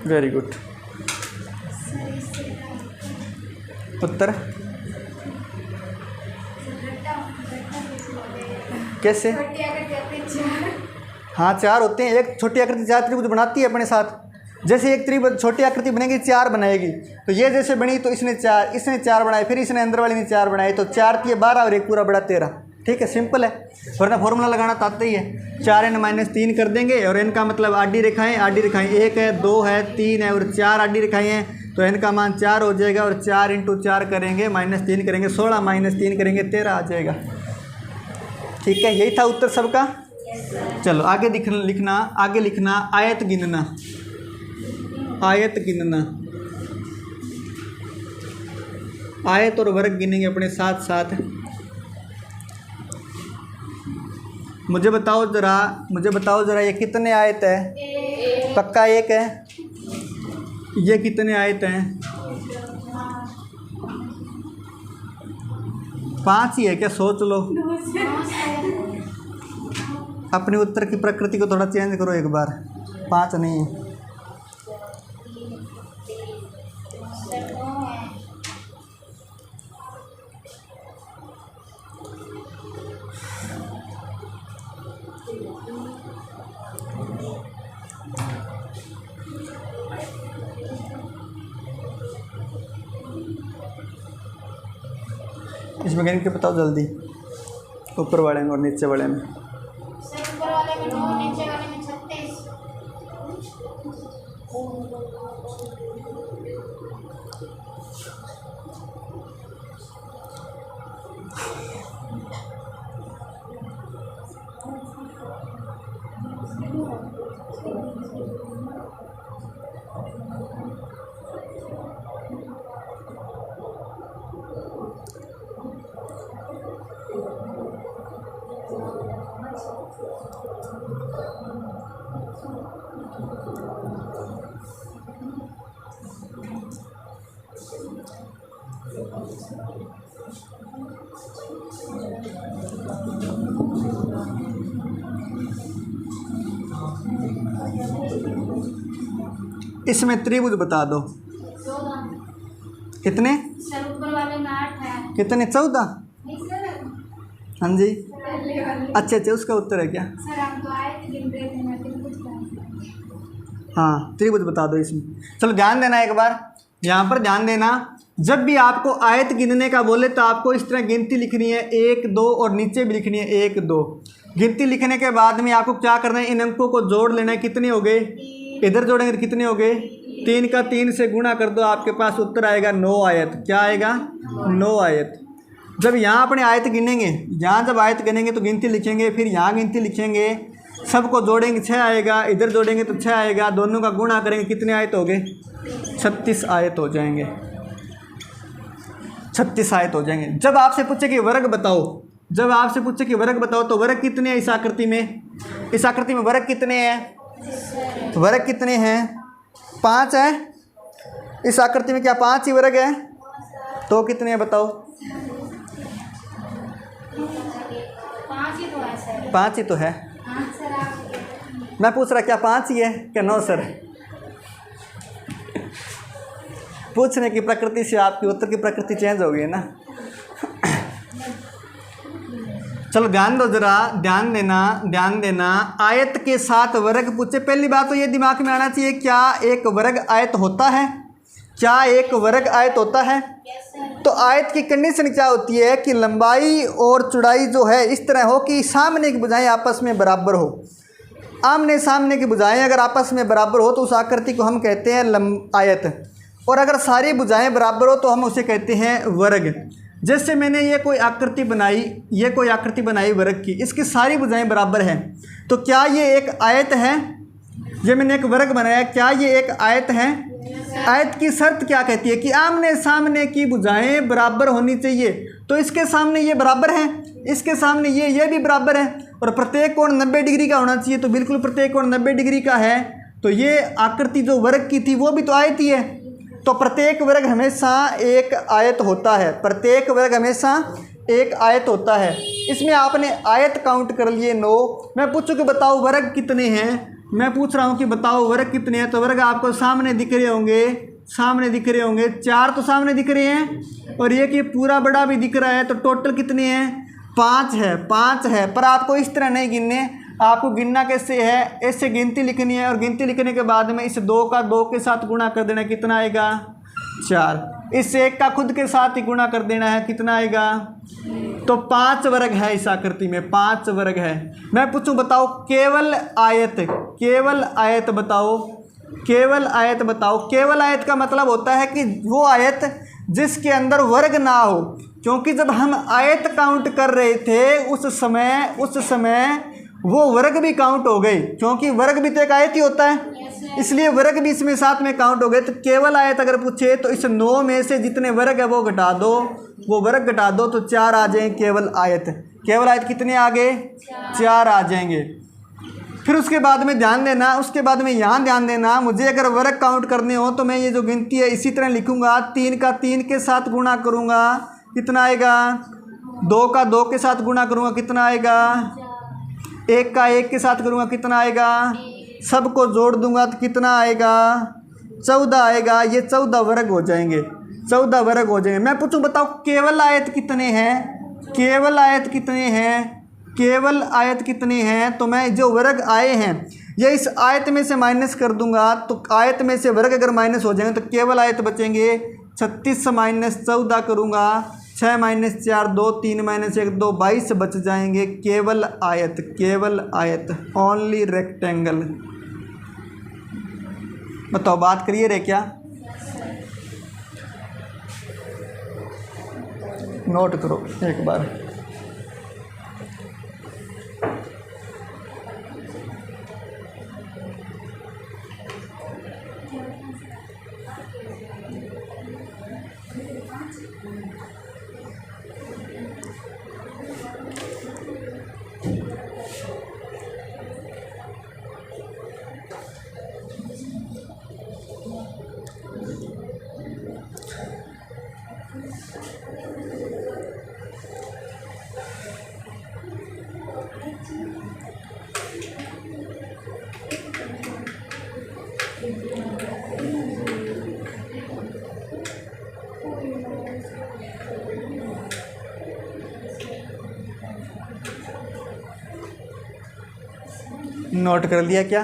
Very good. उत्तर कैसे? हाँ 4 होते हैं। एक छोटी आकृति 4 त्रिभुज बनाती है अपने साथ। जैसे एक त्रिभुज छोटी आकृति बनेगी 4 बनाएगी, तो ये जैसे बनी तो इसने 4 बनाए, फिर इसने अंदर वाले ने 4 बनाए, तो 4 × 12 और एक पूरा बड़ा 13। ठीक है, सिंपल है, वरना फॉर्मूला लगाना तो आता ही है। 4n-3 कर देंगे और n का मतलब आडी रेखाएं 1 है, 2 है, 3 है और 4 आडी रेखाएं हैं, तो n का मान 4 हो जाएगा। और 4 × 4 करेंगे, -3 करेंगे, 16 - 3 करेंगे, 13 आ जाएगा। ठीक है, यही था उत्तर सबका। चलो आगे लिखना आयत गिनना। आयत और वर्ग गिनेंगे अपने साथ साथ। मुझे बताओ जरा ये कितने आयत है? पक्का 1 है। ये कितने आयत हैं? 5 ही है क्या? सोच लो, अपने उत्तर की प्रकृति को थोड़ा चेंज करो एक बार। 5 नहीं है। इसमें गिन के बताओ जल्दी, ऊपर वाले में और नीचे वाले में। ऊपर वाले में 9, नीचे वाले में 36। इसमें त्रिभुज बता दो 14। कितने? सर ऊपर वाले में 8 है। कितने? 14। नहीं सर, हाँ जी, पहले वाले। अच्छा अच्छा, उसका उत्तर है क्या? सर हम तो आए थे गिन रहे थे, मैं त्रिभुज का। हाँ, त्रिभुज बता दो इसमें। चलो ध्यान देना एक बार, यहाँ पर ध्यान देना। जब भी आपको आयत गिनने का बोले तो आपको इस तरह गिनती लिखनी है 1 2, और नीचे भी लिखनी है 1 2। गिनती लिखने के बाद में आपको क्या करना है, इन अंकों को जोड़ लेना है। कितने हो गए? इधर जोड़ेंगे तो कितने हो गए? 3 का 3 से गुणा कर दो, आपके पास उत्तर आएगा 9 आयत। क्या आएगा? 9 आयत। जब यहाँ अपने आयत गिनेंगे, यहाँ जब आयत गिनेंगे तो गिनती लिखेंगे, फिर यहाँ गिनती लिखेंगे, सबको जोड़ेंगे 6 आएगा, इधर जोड़ेंगे तो 6 आएगा, दोनों का गुणा करेंगे, कितने आयत हो गए? 36 आयत हो जाएंगे। 36 आयत हो जाएंगे। जब आपसे पूछे कि वर्ग बताओ, जब आपसे पूछे कि वर्ग बताओ तो वर्ग कितने हैं इस आकृति में? इस आकृति में वर्ग कितने हैं? वर्ग कितने हैं? 5 है। इस आकृति में क्या 5 ही वर्ग है? तो कितने हैं बताओ? 5 ही तो है सर। 5 ही तो है। हाँ सर, आप मैं पूछ रहा क्या 5 ही है क्या 9 सर? पूछने की प्रकृति से आपकी उत्तर की प्रकृति चेंज हो गई है ना। चलो ध्यान दो जरा, ध्यान देना। आयत के साथ वर्ग पूछे, पहली बात तो ये दिमाग में आना चाहिए, क्या एक वर्ग आयत होता है? क्या एक वर्ग आयत होता है? तो आयत की कंडीशन क्या होती है कि लंबाई और चौड़ाई जो है इस तरह हो कि सामने की भुजाएं आपस में बराबर हो। आमने सामने की भुजाएं अगर आपस में बराबर हो तो उस आकृति को हम कहते हैं आयत, और अगर सारी भुजाएं बराबर हो तो हम उसे कहते हैं वर्ग। जैसे मैंने ये कोई आकृति बनाई वर्ग की, इसकी सारी भुजाएं बराबर हैं, तो क्या ये एक आयत है? ये मैंने एक वर्ग बनाया, क्या ये एक आयत है? आयत की शर्त क्या कहती है कि आमने सामने की भुजाएं बराबर होनी चाहिए। तो इसके सामने ये बराबर है, इसके सामने ये भी बराबर है, और प्रत्येक कोण 90 डिग्री का होना चाहिए। तो बिल्कुल प्रत्येक कोण 90 डिग्री का है, तो ये आकृति जो वर्ग की थी वो भी तो आयत ही है। तो प्रत्येक वर्ग हमेशा एक आयत होता है, प्रत्येक वर्ग हमेशा एक आयत होता है। इसमें आपने आयत काउंट कर लिए 9। मैं पूछूं कि बताओ वर्ग कितने हैं? मैं पूछ रहा हूं कि बताओ वर्ग कितने हैं, तो वर्ग आपको सामने दिख रहे होंगे, 4 तो सामने दिख रहे हैं, और ये कि पूरा बड़ा भी दिख रहा है। तो टोटल कितने हैं? 5 है। पर आपको इस तरह नहीं गिनने, आपको गिनना कैसे है? ऐसे गिनती लिखनी है, और गिनती लिखने के बाद में इस 2 का 2 के साथ गुणा कर देना, कितना आएगा? 4। इस 1 का खुद के साथ ही गुणा कर देना है, कितना आएगा? तो 5 वर्ग है इस आकृति में, 5 वर्ग है। मैं पूछूं बताओ केवल आयत बताओ, केवल आयत बताओ। केवल आयत का मतलब होता है कि वो आयत जिसके अंदर वर्ग ना हो, क्योंकि जब हम आयत काउंट कर रहे थे उस समय वो वर्ग भी काउंट हो गए, क्योंकि वर्ग भी तो एक आयत ही होता है, इसलिए वर्ग भी इसमें साथ में काउंट हो गए। तो केवल आयत अगर पूछे तो इस 9 में से जितने वर्ग है वो घटा दो, तो 4 आ जाएंगे केवल आयत। केवल आयत कितने आ गए? 4 आ जाएंगे। फिर उसके बाद में ध्यान देना, उसके बाद में यहाँ ध्यान देना, मुझे अगर वर्ग काउंट करने हो तो मैं ये जो गिनती है इसी तरह लिखूंगा, 3 का 3 के साथ गुणा करूँगा, कितना आएगा? 2 का 2 के साथ गुणा करूँगा कितना आएगा? 1 का 1 के साथ करूँगा कितना आएगा? सबको जोड़ दूंगा तो कितना आएगा? 14 आएगा। ये 14 वर्ग हो जाएंगे, 14 वर्ग हो जाएंगे। मैं पूछूं बताओ केवल आयत कितने हैं? केवल आयत कितने हैं? केवल आयत कितने हैं? तो मैं जो वर्ग आए हैं ये इस आयत में से माइनस कर दूंगा, तो आयत में से वर्ग अगर माइनस हो जाएंगे तो केवल आयत बचेंगे। 36 माइनस 14 करूँगा, 6 माइनस 4 2, 3 माइनस 1 2, 22 बच जाएंगे। केवल आयत, केवल आयत, ओनली रेक्टेंगल। बताओ बात करिए रे क्या? नोट करो एक बार। नोट कर लिया क्या?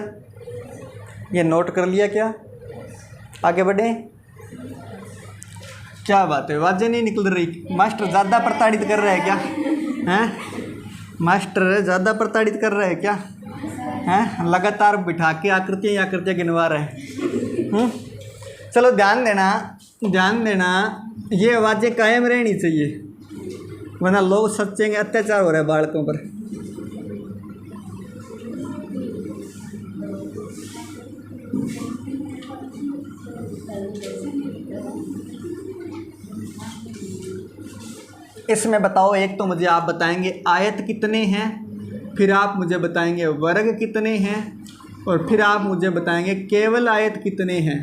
ये नोट कर लिया क्या? आगे बढ़े। क्या बात है, आवाज़ें नहीं निकल रही। मास्टर ज़्यादा प्रताड़ित कर रहा है क्या? हैं मास्टर ज़्यादा प्रताड़ित कर रहा है क्या? हैं लगातार बिठा के आकृतियाँ गिनवा रहे हैं। चलो ध्यान देना, ध्यान देना, ये आवाज़ें कायम रहनी चाहिए वरना लोग सोचेंगे अत्याचार हो रहा है बालकों पर। इसमें बताओ, एक तो मुझे आप बताएंगे आयत कितने हैं, फिर आप मुझे बताएंगे वर्ग कितने हैं, और फिर आप मुझे बताएंगे केवल आयत कितने हैं।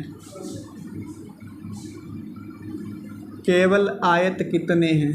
केवल आयत कितने हैं?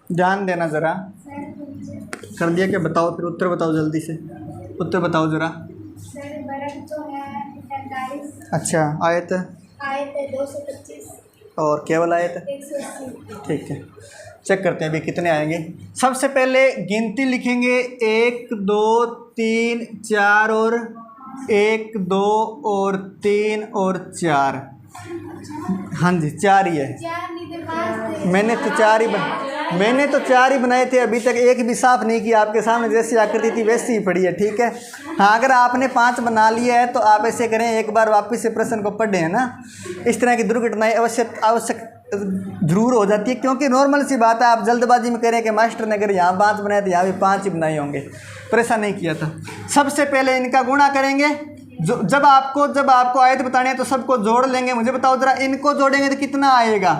ध्यान देना ज़रा। कर दिया क्या? बताओ फिर उत्तर बताओ जल्दी से, उत्तर बताओ ज़रा। सर वर्ग जो है 45। अच्छा, आयत? आयत है 225। और केवल आयत? 180। ठीक है, चेक करते हैं अभी कितने आएंगे। सबसे पहले गिनती लिखेंगे 1 2 3 4 और 1 2 और 3 और 4। हाँ जी 4 ही है, मैंने तो 4 ही मैंने तो 4 ही बनाए थे, अभी तक एक भी साफ नहीं किया। आपके सामने जैसी आकृति थी वैसी ही पड़ी है, ठीक है। हाँ, अगर आपने 5 बना लिया है तो आप ऐसे करें, एक बार वापस से प्रश्न को पढ़ें, है ना। इस तरह की दुर्घटनाएं आवश्यक जरूर हो जाती है, क्योंकि नॉर्मल सी बात है, आप जल्दबाजी में करें कि मास्टर ने अगर यहाँ 5 बनाए तो यहाँ भी 5 ही बनाए होंगे, पर ऐसा नहीं किया था। सबसे पहले इनका गुणा करेंगे। जब आपको आयत बतानी है तो सबको जोड़ लेंगे। मुझे बताओ जरा, इनको जोड़ेंगे तो कितना आएगा,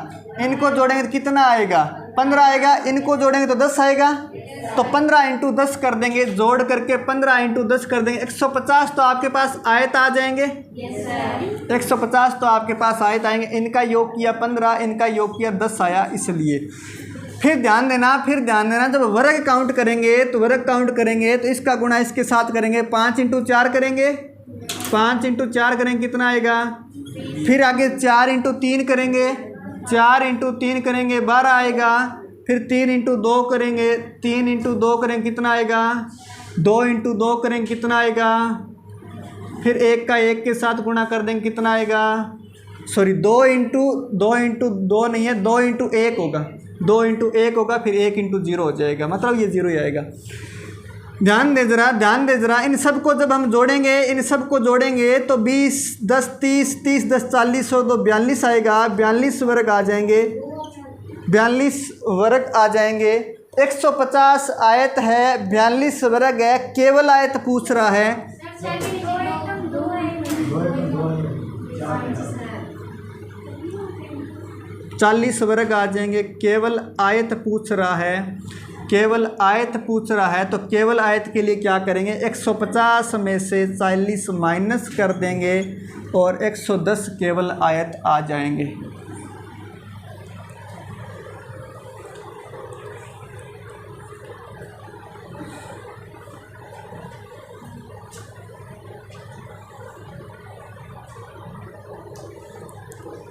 इनको जोड़ेंगे तो कितना आएगा, 15 आएगा। इनको जोड़ेंगे तो 10 आएगा, तो 15 × 10 कर देंगे, जोड़ करके 15 × 10 कर देंगे, 150 तो आपके पास आयत आ जाएंगे। 150 तो आपके पास आयत आएंगे। इनका योग किया 15, इनका योग किया 10 आया, इसलिए। फिर ध्यान देना, जब वर्ग काउंट करेंगे तो इसका गुणा इसके साथ करेंगे, 5 × 4 करेंगे, 5 × 4 करेंगे, कितना आएगा। फिर आगे 4 × 3 करेंगे, 4 × 3 करेंगे, 12 आएगा। फिर 3 × 2 करेंगे, 3 × 2 करेंगे, कितना आएगा। 2 × 2 करेंगे, कितना आएगा। फिर 1 का 1 के साथ गुणा कर देंगे, कितना आएगा। सॉरी, 2 × 2 नहीं है, 2 × 1 होगा, 2 × 1 होगा, फिर 1 × 0 हो जाएगा, मतलब ये 0 ही आएगा। ध्यान दे जरा, इन सबको जब हम जोड़ेंगे तो 20, 10, 30, 30, 10, 40 और 2 42 आएगा। 42 वर्ग आ जाएंगे, 42 वर्ग आ जाएंगे। 150 आयत है, 42 वर्ग है, केवल आयत पूछ रहा है। 40 वर्ग आ जाएंगे, केवल आयत पूछ रहा है, केवल आयत पूछ रहा है। तो केवल आयत के लिए क्या करेंगे, 150 में से 40 माइनस कर देंगे और 110 केवल आयत आ जाएंगे।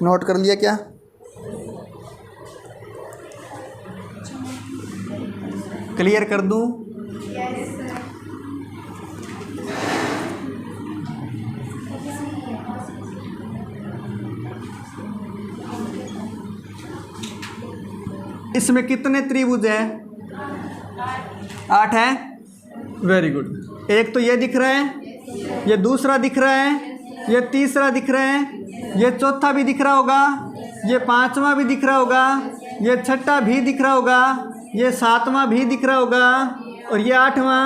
नोट कर लिया क्या? क्लियर कर दूं? इसमें कितने त्रिभुज है? 8 है। Very good. एक तो ये दिख रहा है, ये दूसरा दिख रहा है, ये तीसरा दिख रहा है, ये चौथा भी दिख रहा होगा, ये 5वां भी दिख रहा होगा, ये 6ठा भी दिख रहा होगा, ये 7वां भी दिख रहा होगा और ये 8वां।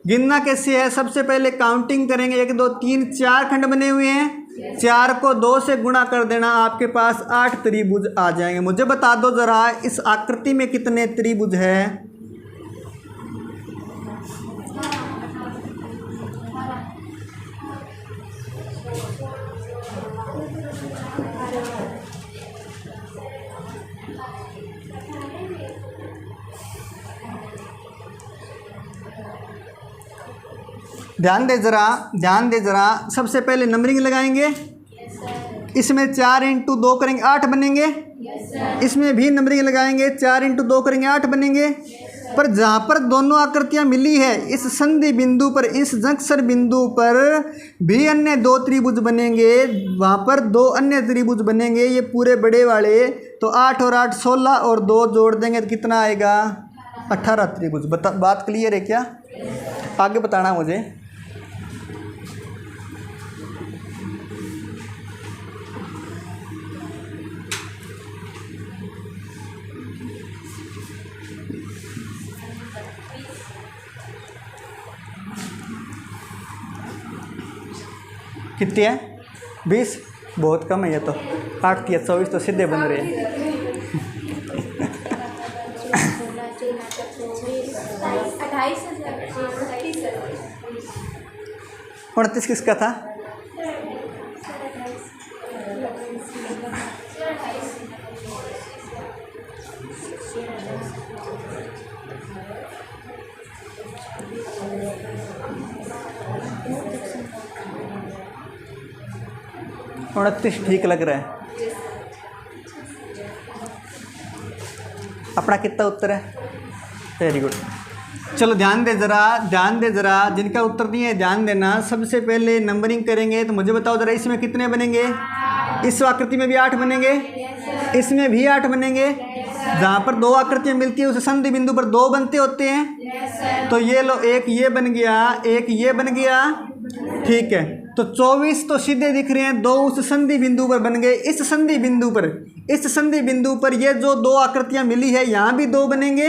गिनना कैसे है? सबसे पहले काउंटिंग करेंगे। 1, 2, 3, 4 खंड बने हुए हैं, 4 को 2 से गुणा कर देना, आपके पास 8 त्रिभुज आ जाएंगे। मुझे बता दो ज़रा, इस आकृति में कितने त्रिभुज है? ध्यान दे जरा, सबसे पहले नंबरिंग लगाएंगे। इसमें 4 × 2 करेंगे, 8 बनेंगे। इसमें भी नंबरिंग लगाएंगे, 4 × 2 करेंगे, 8 बनेंगे। पर जहाँ पर दोनों आकृतियाँ मिली है, इस संधि बिंदु पर, इस जंक्शन बिंदु पर भी अन्य 2 त्रिभुज बनेंगे, वहाँ पर 2 अन्य त्रिभुज बनेंगे, ये पूरे बड़े वाले। तो 8 और 8 16 और 2 जोड़ देंगे तो कितना आएगा? 18 त्रिभुज। बात क्लियर है क्या? आगे बताना मुझे। कितनी है? 20। बहुत कम है ये तो। 8 × 24 तो सीधे बन रहे हैं। 29 किसका था? ठीक लग रहा है। अपना कितना उत्तर है? Very good. चलो ध्यान दे ज़रा, जिनका उत्तर दिए ध्यान देना। सबसे पहले नंबरिंग करेंगे तो मुझे बताओ ज़रा, इसमें कितने बनेंगे? इस आकृति में भी 8 बनेंगे, इसमें भी 8 बनेंगे, जहाँ पर दो आकृतियाँ मिलती है उस संधि बिंदु पर दो बनते होते हैं। तो ये लो, एक ये बन गया, एक ये बन गया, ठीक है। तो 24 तो सीधे दिख रहे हैं, दो उस संधि बिंदु पर बन गए। इस संधि बिंदु पर ये जो दो आकृतियाँ मिली है यहाँ भी दो बनेंगे।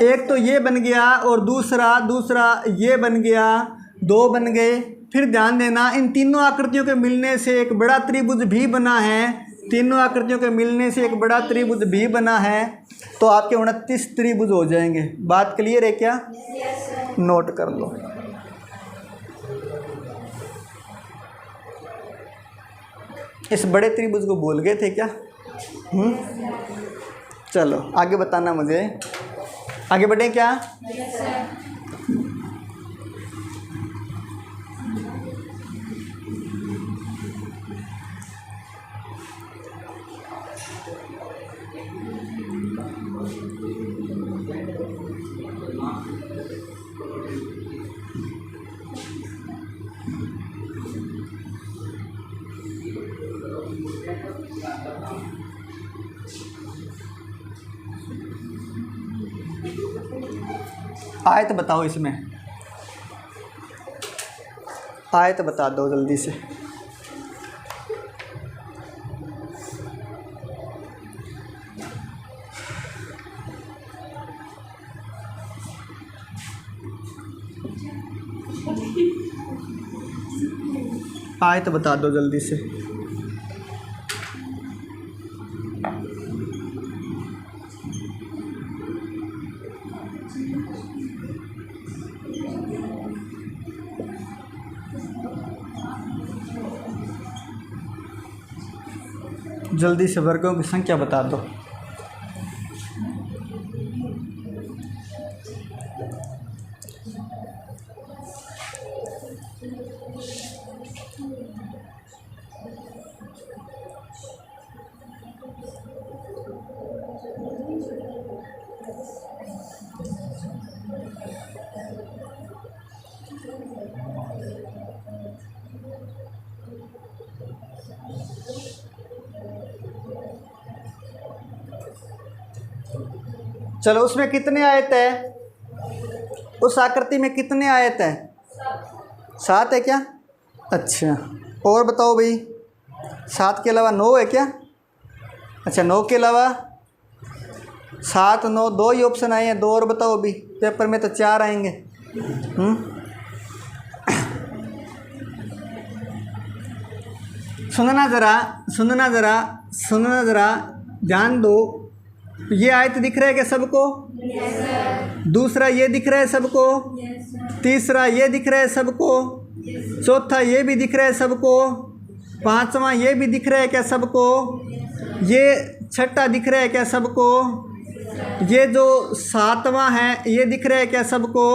एक तो ये बन गया और दूसरा ये बन गया, दो बन गए। फिर ध्यान देना, इन तीनों आकृतियों के मिलने से एक बड़ा त्रिभुज भी बना है। तीनों आकृतियों के मिलने से एक बड़ा त्रिभुज भी बना है। तो आपके 29 त्रिभुज हो जाएंगे। बात क्लियर है क्या? नोट कर लो। इस बड़े त्रिभुज को भूल गए थे क्या? चलो आगे बताना मुझे। आगे बढ़े क्या? आयत बताओ, इसमें आयत बता दो जल्दी से। आयत बता दो जल्दी से। जल्दी से वर्गों की संख्या बता दो। चलो, उसमें कितने आयत है? उस आकृति में कितने आयत है? 7 है क्या? अच्छा, और बताओ भाई, 7 के अलावा 9 है क्या? अच्छा, 9 के अलावा 7, 9, 2 ही ऑप्शन आए हैं। 2 और बताओ अभी, पेपर में तो 4 आएंगे। सुनना ज़रा, ध्यान दो। ये आयत दिख रहा है क्या सबको? दूसरा ये दिख रहा है सबको? तीसरा ये दिख रहा है सबको? चौथा ये भी दिख रहा है सबको? पांचवा ये भी दिख रहा है क्या सबको? ये छठा दिख रहा है क्या सबको? ये जो 7वां है ये दिख रहा है क्या सबको?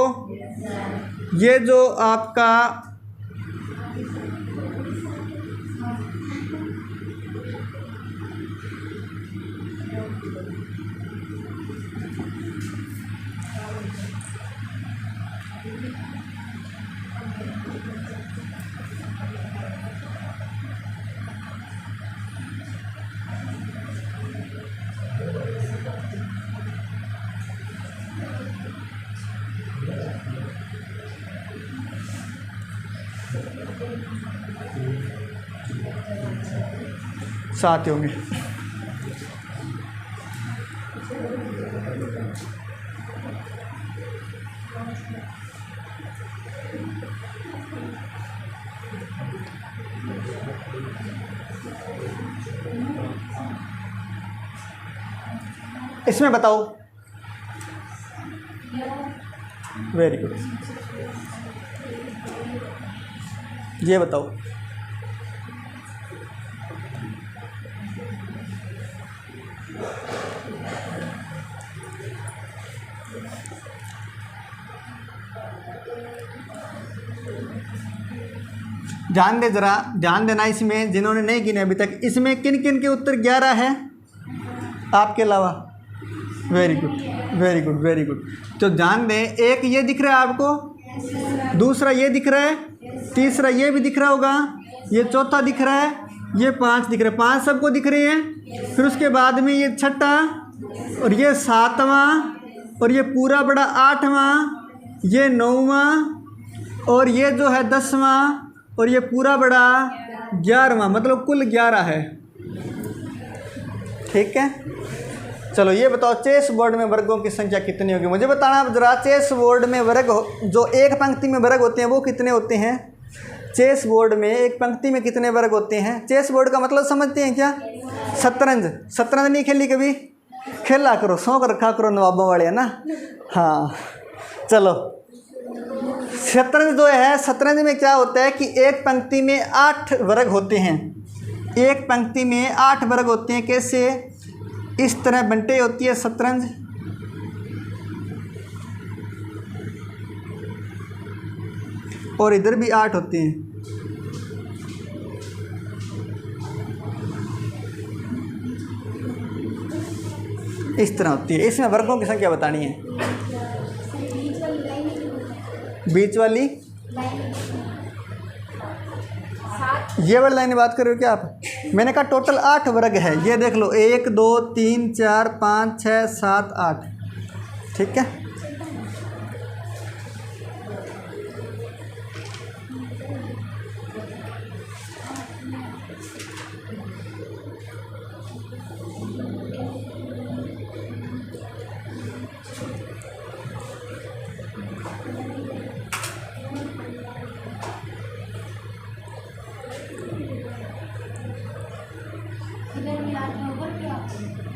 ये जो आपका साथ होंगे। इसमें बताओ। Very good. ये बताओ। ध्यान दे, जरा ध्यान देना इसमें, जिन्होंने नहीं गिने अभी तक। इसमें किन किन के उत्तर 11 है आपके अलावा? Very good, very good, very good. तो ध्यान दें, एक ये दिख रहा है आपको, दूसरा ये दिख रहा है, तीसरा ये भी दिख रहा होगा, ये चौथा दिख रहा है, ये 5 दिख रहा है। 5 सबको दिख रहे हैं। फिर उसके बाद में ये छठा, और ये 7वां, और ये पूरा बड़ा 8वां, ये 9वां, और ये जो है 10वां, और ये पूरा बड़ा 11वां, मतलब कुल 11 है। ठीक है, चलो ये बताओ चेस बोर्ड में वर्गों की संख्या कितनी होगी, मुझे बताना आप जरा। चेस बोर्ड में वर्ग जो एक पंक्ति में वर्ग होते हैं वो कितने होते हैं? चेस बोर्ड में एक पंक्ति में कितने वर्ग होते हैं? चेस बोर्ड का मतलब समझते हैं क्या? शतरंज। शतरंज नहीं खेली कभी? खेला करो, शौक रखा करो नवाबों वाले, है ना। हाँ चलो, शतरंज जो है, शतरंज में क्या होता है कि एक पंक्ति में 8 वर्ग होते हैं। एक पंक्ति में 8 वर्ग होते हैं। कैसे? इस तरह बंटे होती है शतरंज। और इधर भी 8 होते हैं। इस तरह होती है। इसमें वर्गों की संख्या बतानी है। बीच वाली ये वाली लाइन बात कर रहे हो क्या आप? मैंने कहा टोटल 8 वर्ग है। ये देख लो, 1 2 3 4 5 6 7 8। ठीक है,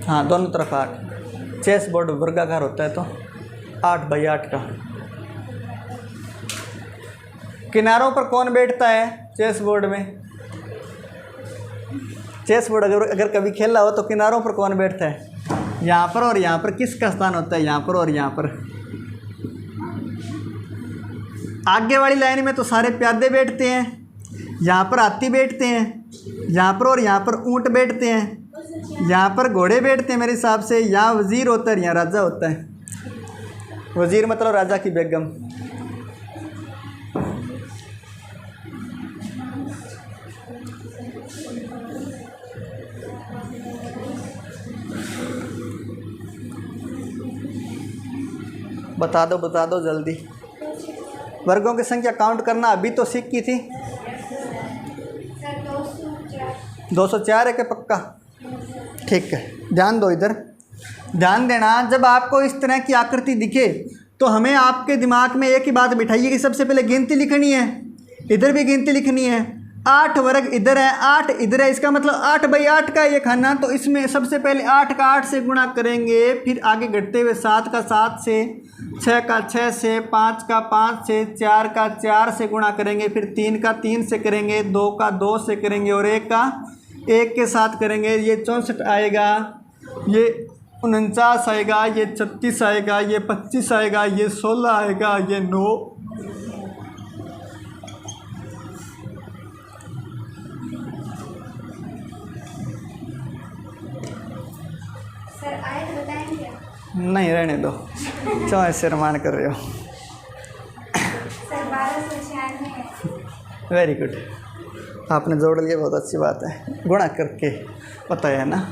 हाँ दोनों तरफ 8। चेस बोर्ड वर्गाकार होता है तो 8 बाई 8 का। किनारों पर कौन बैठता है चेस बोर्ड में? चेस बोर्ड अगर कभी खेला हो तो किनारों पर कौन बैठता है? यहाँ पर और यहाँ पर किसका स्थान होता है? यहाँ पर और यहाँ पर। आगे वाली लाइन में तो सारे प्यादे बैठते हैं, यहाँ पर हाथी बैठते हैं, यहाँ पर और यहाँ पर ऊँट बैठते हैं, यहाँ पर घोड़े बैठते हैं मेरे हिसाब से। यहाँ वज़ीर होता है, यहाँ राजा होता है। वज़ीर मतलब राजा की बेगम। बता दो जल्दी। वर्गों की संख्या काउंट करना अभी तो सीख की थी। 204 है क्या पक्का? ठीक है, ध्यान दो इधर, ध्यान देना। जब आपको इस तरह की आकृति दिखे तो हमें आपके दिमाग में एक ही बात बिठाइए कि सबसे पहले गिनती लिखनी है, इधर भी गिनती लिखनी है। 8 वर्ग इधर है, 8 इधर है, इसका मतलब 8 बाई 8 का ये खाना। तो इसमें सबसे पहले 8 का 8 से गुणा करेंगे, फिर आगे घटते हुए 7 का 7 से, 6 का 6 से, 5 का 5 से, 4 का 4 से गुणा करेंगे, फिर 3 का 3 से करेंगे, 2 का 2 से करेंगे और 1 का 1 के साथ करेंगे। ये 64 आएगा, ये 49 आएगा, ये 36 आएगा, ये 25 आएगा, ये 16 आएगा, ये 9। सर आयत बताएंगे? नहीं रहने दो, क्यों ऐसे रमान कर रहे हो? सर 1296 वेरी गुड, आपने जोड़ लिया, बहुत अच्छी बात है। गुणा करके बताया ना।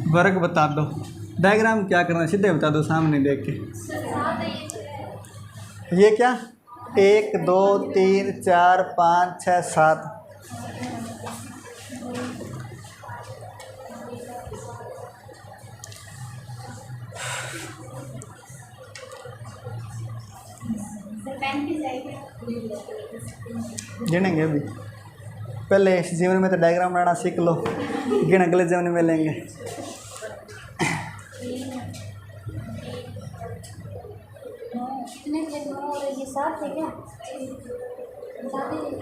वर्ग बता दो। डायग्राम क्या करना, सीधे बता दो सामने देख के। ये क्या? 1 2 3 4 5 6 7। गिनेंगे अभी, पहले इस जीवन में तो डायग्राम बनाना सीख लो, गिन अगले जीवन में लेंगे। कितने थे? 9 और ये 7 थे क्या?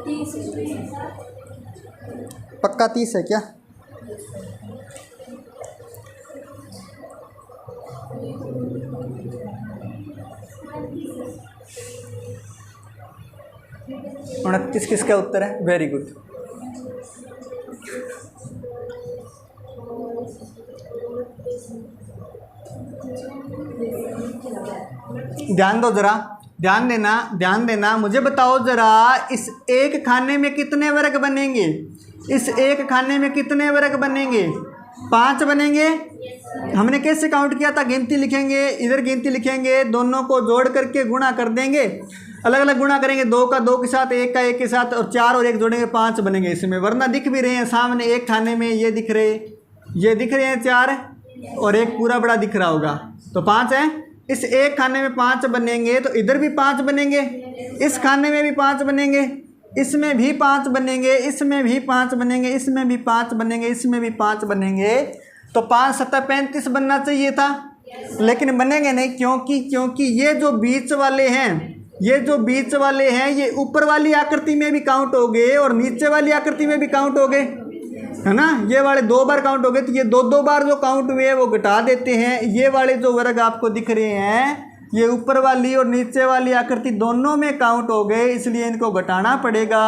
30। पक्का 30 है क्या? उनतीस किसका उत्तर है? Very good. ध्यान दो जरा, ध्यान देना। मुझे बताओ जरा, इस एक खाने में कितने वर्ग बनेंगे? इस एक खाने में कितने वर्ग बनेंगे? 5 बनेंगे। हमने कैसे काउंट किया था? गिनती लिखेंगे, इधर गिनती लिखेंगे, दोनों को जोड़ करके गुणा कर देंगे, अलग अलग गुणा करेंगे, 2 का 2 के साथ, 1 का 1 के साथ, और 4 और 1 जोड़ेंगे, 5 बनेंगे इसमें। वरना दिख भी रहे हैं सामने एक खाने में, ये दिख रहे हैं 4 और एक पूरा बड़ा दिख रहा होगा, तो 5 है। इस एक खाने में 5 बनेंगे, तो इधर भी 5 बनेंगे, इस खाने में भी 5 बनेंगे, इसमें भी 5 बनेंगे, इसमें भी 5 बनेंगे, इसमें भी 5 बनेंगे, इसमें भी 5 बनेंगे। तो 5 7 35 बनना चाहिए था, लेकिन बनेंगे नहीं। क्योंकि ये जो बीच वाले हैं, ये ऊपर वाली आकृति में भी काउंट हो गए और नीचे वाली आकृति में भी काउंट हो गए, है ना। ये वाले 2 बार काउंट हो गए, तो ये 2 बार जो काउंट हुए हैं वो घटा देते हैं। ये वाले जो वर्ग आपको दिख रहे हैं, ये ऊपर वाली और नीचे वाली आकृति दोनों में काउंट हो गए, इसलिए इनको घटाना पड़ेगा।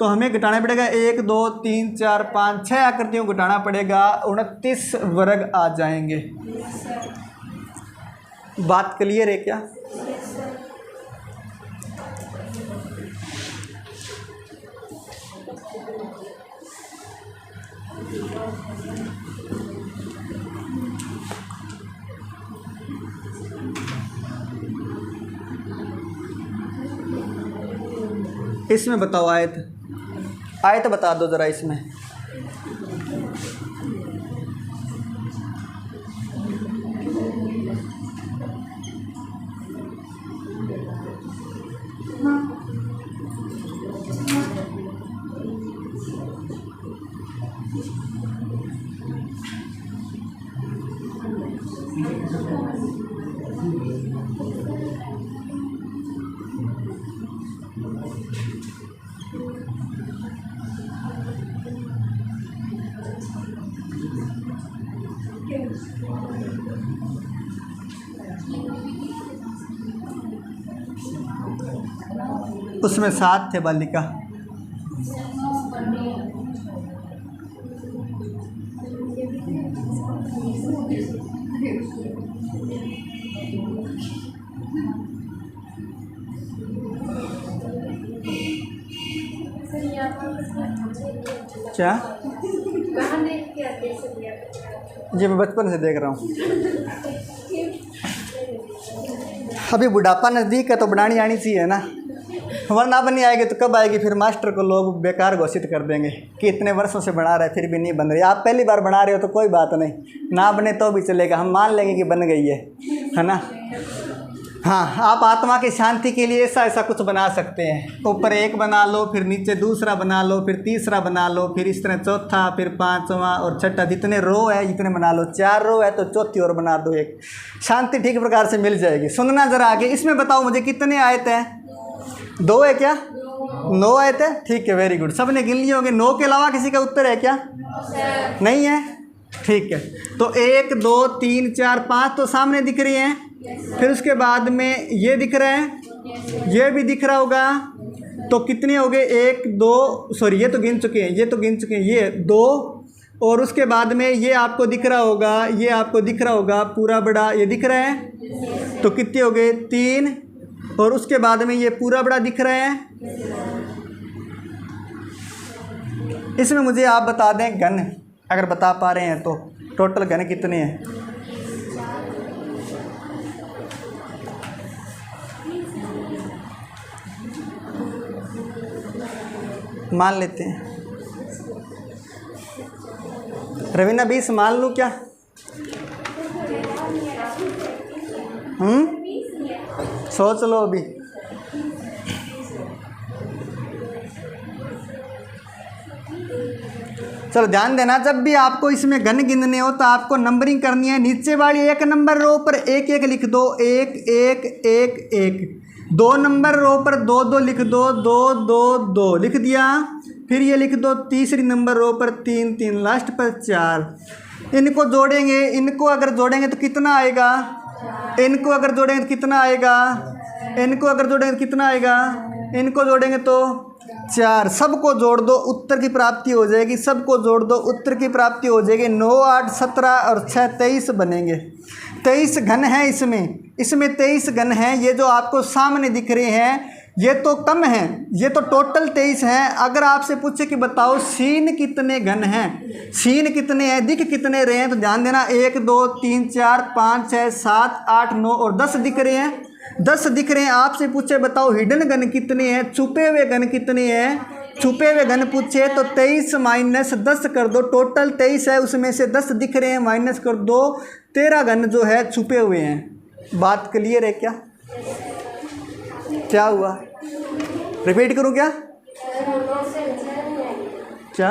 तो हमें घटाना पड़ेगा 1 2 3 4 5 6 आकृतियों को घटाना पड़ेगा, 29 वर्ग आ जाएंगे। बात क्लियर है क्या? इसमें बताओ, आयत बता दो जरा इसमें। उसमें 7 थे बालिका। क्या? जी मैं बचपन से देख रहा हूँ। अभी बुढ़ापा नज़दीक है तो बनानी आनी चाहिए ना, वरना बनी आएगी तो कब आएगी? फिर मास्टर को लोग बेकार घोषित कर देंगे कि इतने वर्षों से बना रहे फिर भी नहीं बन रही। आप पहली बार बना रहे हो तो कोई बात नहीं, ना बने तो भी चलेगा, हम मान लेंगे कि बन गई है ना। हाँ, आप आत्मा की शांति के लिए ऐसा कुछ बना सकते हैं। ऊपर 1 बना लो, फिर नीचे दूसरा बना लो, फिर तीसरा बना लो, फिर इस तरह चौथा, फिर 5वां और छठा, जितने रो है जितने बना लो। 4 रो है तो चौथी और बना दो, एक शांति ठीक प्रकार से मिल जाएगी। सुनना जरा आगे। इसमें बताओ मुझे कितने आयत हैं? 2 है क्या? 9 आयत है, ठीक है, वेरी गुड। सब ने गिन लिए होंगे। 9 के अलावा किसी का उत्तर है क्या? नहीं है, ठीक है। तो 1 2 3 4 5 तो सामने दिख रही हैं। फिर उसके बाद में ये दिख रहा है, ये भी दिख रहा होगा। तो कितने हो गए? 1 2, सॉरी ये तो गिन चुके हैं, ये 2, और उसके बाद में ये आपको दिख रहा होगा, पूरा बड़ा ये दिख रहा है। तो कितने हो गए? 3, और उसके बाद में ये पूरा बड़ा दिख रहा है। इसमें मुझे आप बता दें घन, अगर बता पा रहे हैं तो टोटल घन कितने हैं? मान लेते हैं। रवीना 20 मान लूँ क्या? सोच लो अभी। चलो ध्यान देना, जब भी आपको इसमें घन गिनने हो तो आपको नंबरिंग करनी है। नीचे वाली 1 नंबर रो पर 1 1 लिख दो, 1 1 1 1। 2 नंबर रो पर 2 2 लिख दो, 2 2 2 लिख दिया। फिर ये लिख दो तीसरी नंबर रो पर 3 3, लास्ट पर 4। इनको जोड़ेंगे, इनको अगर जोड़ेंगे तो कितना आएगा, इनको अगर जोड़ेंगे तो कितना आएगा, इनको अगर जोड़ेंगे तो कितना आएगा, इनको जोड़ेंगे तो 4। सबको जोड़ दो, उत्तर की प्राप्ति हो जाएगी। सबको जोड़ दो, उत्तर की प्राप्ति हो जाएगी। 9 8 17 और 6 23 बनेंगे। 23 घन है इसमें 23 घन हैं। ये जो आपको सामने दिख रहे हैं ये तो कम है, ये तो टोटल 23 हैं। अगर आपसे पूछे कि बताओ सीन कितने घन हैं, सीन कितने हैं, दिख कितने रहे हैं, तो ध्यान देना 1 2 3 4 5 6 7 8 9 और 10 दिख रहे हैं। 10 दिख रहे हैं। आपसे पूछे बताओ हिडन घन कितने हैं, छुपे हुए घन कितने हैं, छुपे हुए घन पूछे तो 23 माइनस 10 कर दो। टोटल 23 है, उसमें से 10 दिख रहे हैं, माइनस कर दो। 13 घन जो है छुपे हुए हैं। बात क्लियर है क्या? क्या हुआ, रिपीट करूं क्या? क्या?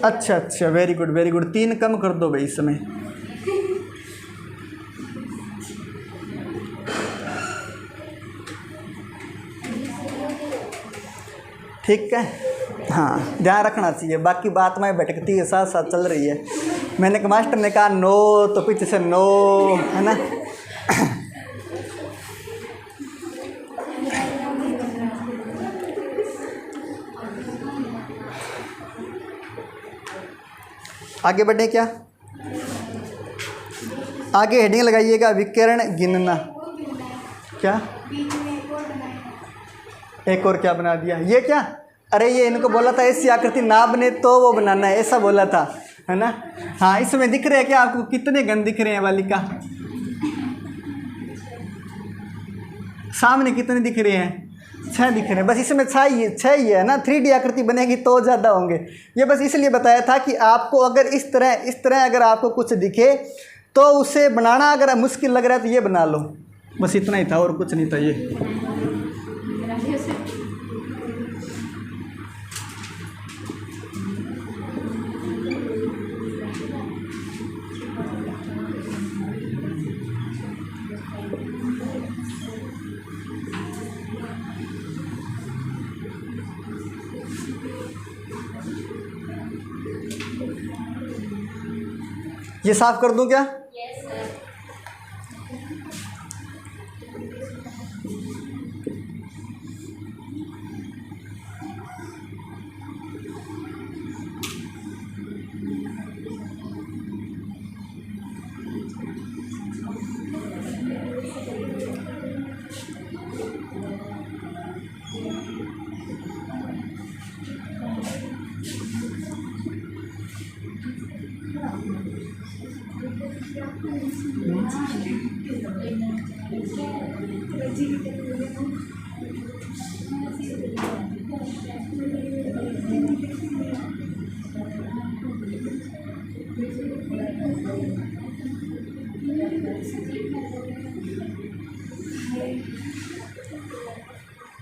अच्छा अच्छा, वेरी गुड वेरी गुड। 3 कम कर दो भाई इसमें। ठीक है, हाँ ध्यान रखना चाहिए। बाकी बात में भटकती है, साथ साथ चल रही है। मैंने मास्टर ने कहा नो तो पीछे से नो, है ना। आगे बढ़े क्या? आगे हेडिंग लगाइएगा विकिरण गिनना। क्या? एक और क्या बना दिया? ये क्या? अरे ये इनको बोला था ऐसी आकृति ना बने तो वो बनाना है, ऐसा बोला था, है ना। हाँ, इसमें दिख रहे हैं क्या आपको कितने घन दिख रहे हैं बालिका? सामने कितने दिख रहे हैं? 6 दिख रहे हैं। बस इसमें 6 ही है ना। 3D आकृति बनेगी तो ज़्यादा होंगे। ये बस इसलिए बताया था कि आपको अगर इस तरह अगर आपको कुछ दिखे तो उसे बनाना अगर मुश्किल लग रहा है तो ये बना लो। बस इतना ही था और कुछ नहीं था ये। ये साफ कर दूं क्या? Yes sir.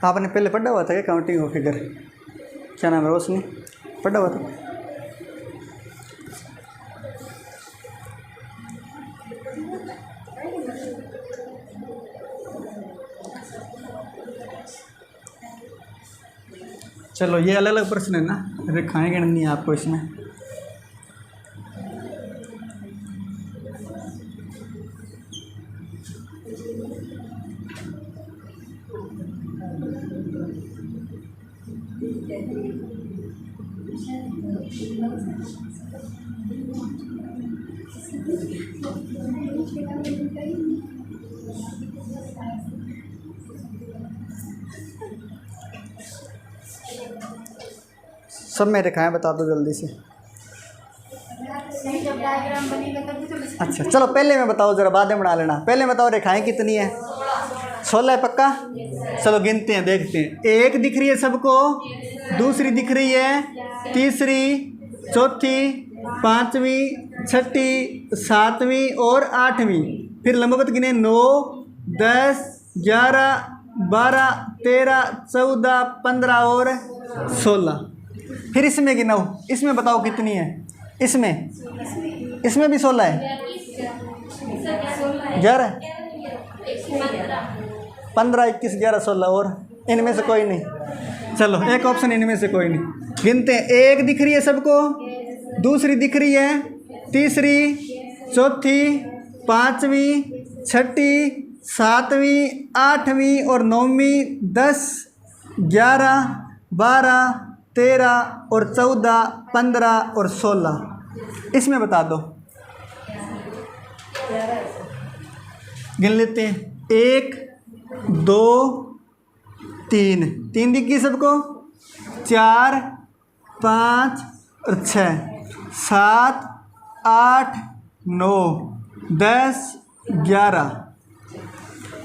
आपने पहले पढ़ा हुआ था क्या काउंटिंग ऑफ फिगर? क्या नाम है, रोशनी? पढ़ा हुआ था? चलो ये अलग अलग प्रश्न है ना, रेखाएं गणनी है आपको इसमें। सब में रेखाएं बता दो जल्दी से। अच्छा चलो पहले में बताओ ज़रा, बाद में बना लेना। पहले बताओ रेखाएं कितनी है? 16 है पक्का? चलो गिनते हैं, देखते हैं। 1 दिख रही है सबको, दूसरी दिख रही है, तीसरी, चौथी, 5वीं, 6ठी, 7वीं और 8वीं। फिर लंबवत गिने 9 10 11 12, 13, 14, 15 और 16। फिर इसमें गिनाओ, इसमें बताओ कितनी है। इसमें भी 16 है। 11, 15, 21, 11, 16 और इनमें से कोई नहीं। चलो एक ऑप्शन इनमें से कोई नहीं। गिनते हैं। एक दिख रही है सबको, दूसरी दिख रही है, तीसरी, चौथी, पाँचवीं, छठी, सातवीं, आठवीं और नौवीं, 10, 11, 12, 13 और 14, 15 और 16। इसमें बता दो। गिन लेते हैं। 1, 2, 3 दिख गई सबको। 4, 5 और 6, 7, 8, 9, 10, 11।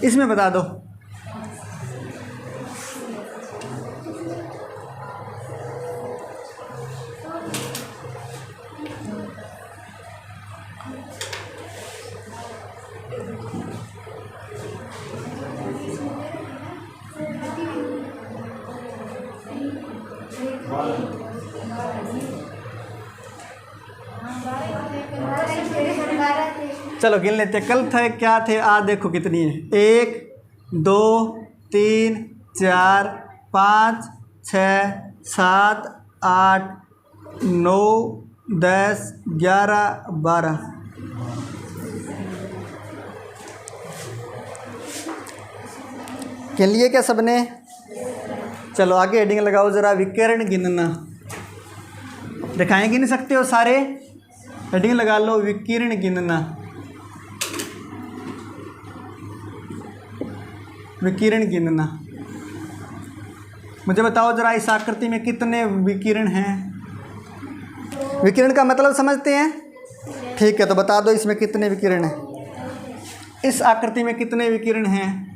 इसमें बता दो। चलो गिन लेते। कल थे क्या थे, आज देखो कितनी है। 1, 2, 3, 4, 5, 6, 7, 8, 9, 10, 11, 12। गिन लिए क्या सबने? चलो आगे हेडिंग लगाओ जरा। विकिरण गिनना। दिखाएं, गिन सकते हो सारे? हेडिंग लगा लो, विकिरण गिनना। विकिरण गिनना। मुझे बताओ जरा, इस आकृति में कितने विकिरण हैं? विकिरण का मतलब समझते हैं? ठीक है, तो बता दो इसमें कितने विकिरण हैं। इस आकृति में कितने विकिरण हैं?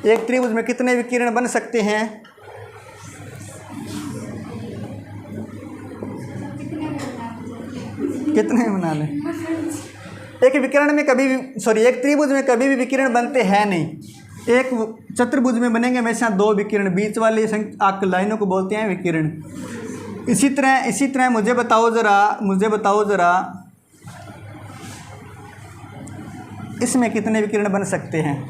एक त्रिभुज में कितने विकिरण बन सकते हैं? कितने बना लें? एक विकिरण में कभी भी, सॉरी, एक त्रिभुज में कभी भी विकिरण बनते हैं नहीं। एक चतुर्भुज में बनेंगे हमेशा 2 विकिरण। बीच वाली लाइनों को बोलते हैं विकिरण। इसी तरह मुझे बताओ ज़रा इसमें कितने विकिरण बन सकते हैं?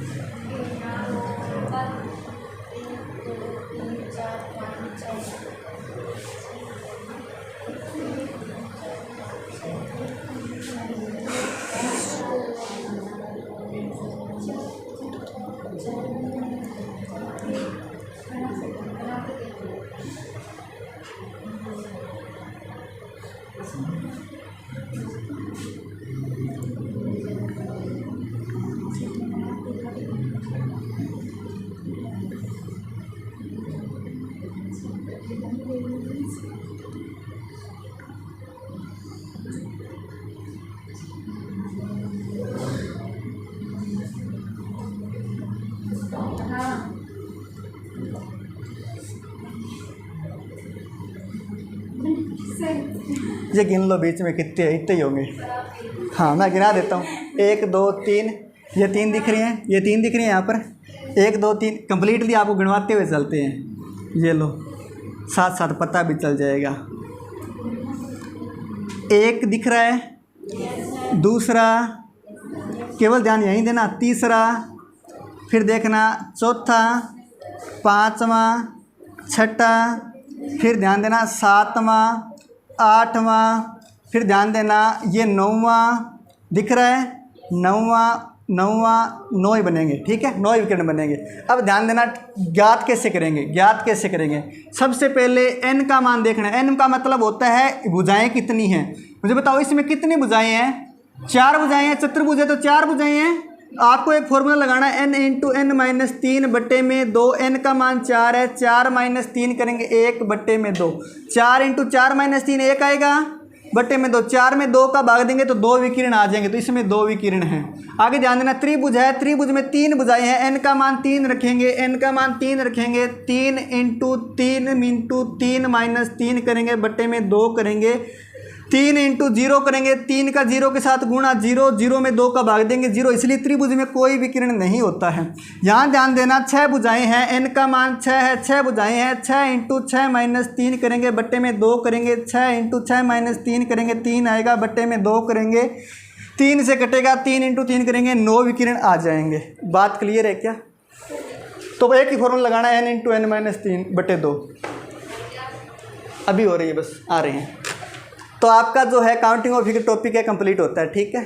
ये गिन लो, बीच में कितने हैं? इतने ही होंगे। हाँ, मैं गिना देता हूँ। 1, 2, 3, ये 3 दिख रही हैं, ये 3 दिख रही हैं यहाँ पर। 1, 2, 3 कंप्लीटली आपको गिनवाते हुए चलते हैं। ये लो, साथ साथ पता भी चल जाएगा। 1 दिख रहा है, दूसरा केवल ध्यान यहीं देना, तीसरा, फिर देखना चौथा, पाँचवा, छठा, फिर ध्यान देना सातवां, आठवां, फिर ध्यान देना ये 9वां दिख रहा है। 9 ही बनेंगे, ठीक है, 9 विकिरण बनेंगे। अब ध्यान देना, ज्ञात कैसे करेंगे? सबसे पहले n का मान देखना है। n का मतलब होता है भुजाएं कितनी हैं। मुझे बताओ इसमें कितनी भुजाएं हैं? 4 भुजाएं हैं। चतुर्भुज है तो 4 भुजाएं हैं। आपको एक फॉर्मूला लगाना है, n × n-3/2। n का मान 4 है, 4 - 3 करेंगे 1/2। 4 × 4 - 3 1 आएगा, बटे में 2। 4 में 2 का भाग देंगे तो 2 विकिरण आ जाएंगे, तो इसमें 2 विकिरण हैं। आगे ध्यान देना, त्रिभुज है, त्रिभुज में 3 भुजाएं हैं। n का मान 3 रखेंगे, 3 × 3 × 3 - 3 करेंगे, बटे में 2 करेंगे। 3 इंटू 0 करेंगे, 3 का 0 के साथ गुणा, 0 0 में 2 का भाग देंगे 0, इसलिए त्रिभुज में कोई विकिरण नहीं होता है। यहाँ ध्यान देना 6 भुजाएं हैं, n का मान 6 है, 6 भुजाएं हैं, 6 इंटू 6 माइनस 3 करेंगे, बट्टे में 2 करेंगे, 6 इंटू 6 माइनस 3 करेंगे, 3 आएगा, बट्टे में 2 करेंगे, 3 से कटेगा, 3 इंटू 3 करेंगे, 9 विकिरण आ जाएंगे। बात क्लियर है क्या? तो एक ही फॉर्मूला लगाना है, n इंटू n माइनस 3 बटे 2। अभी हो रही है, बस आ रहे हैं। तो आपका जो है काउंटिंग ऑफ फिगर टॉपिक है कंप्लीट होता है, ठीक है।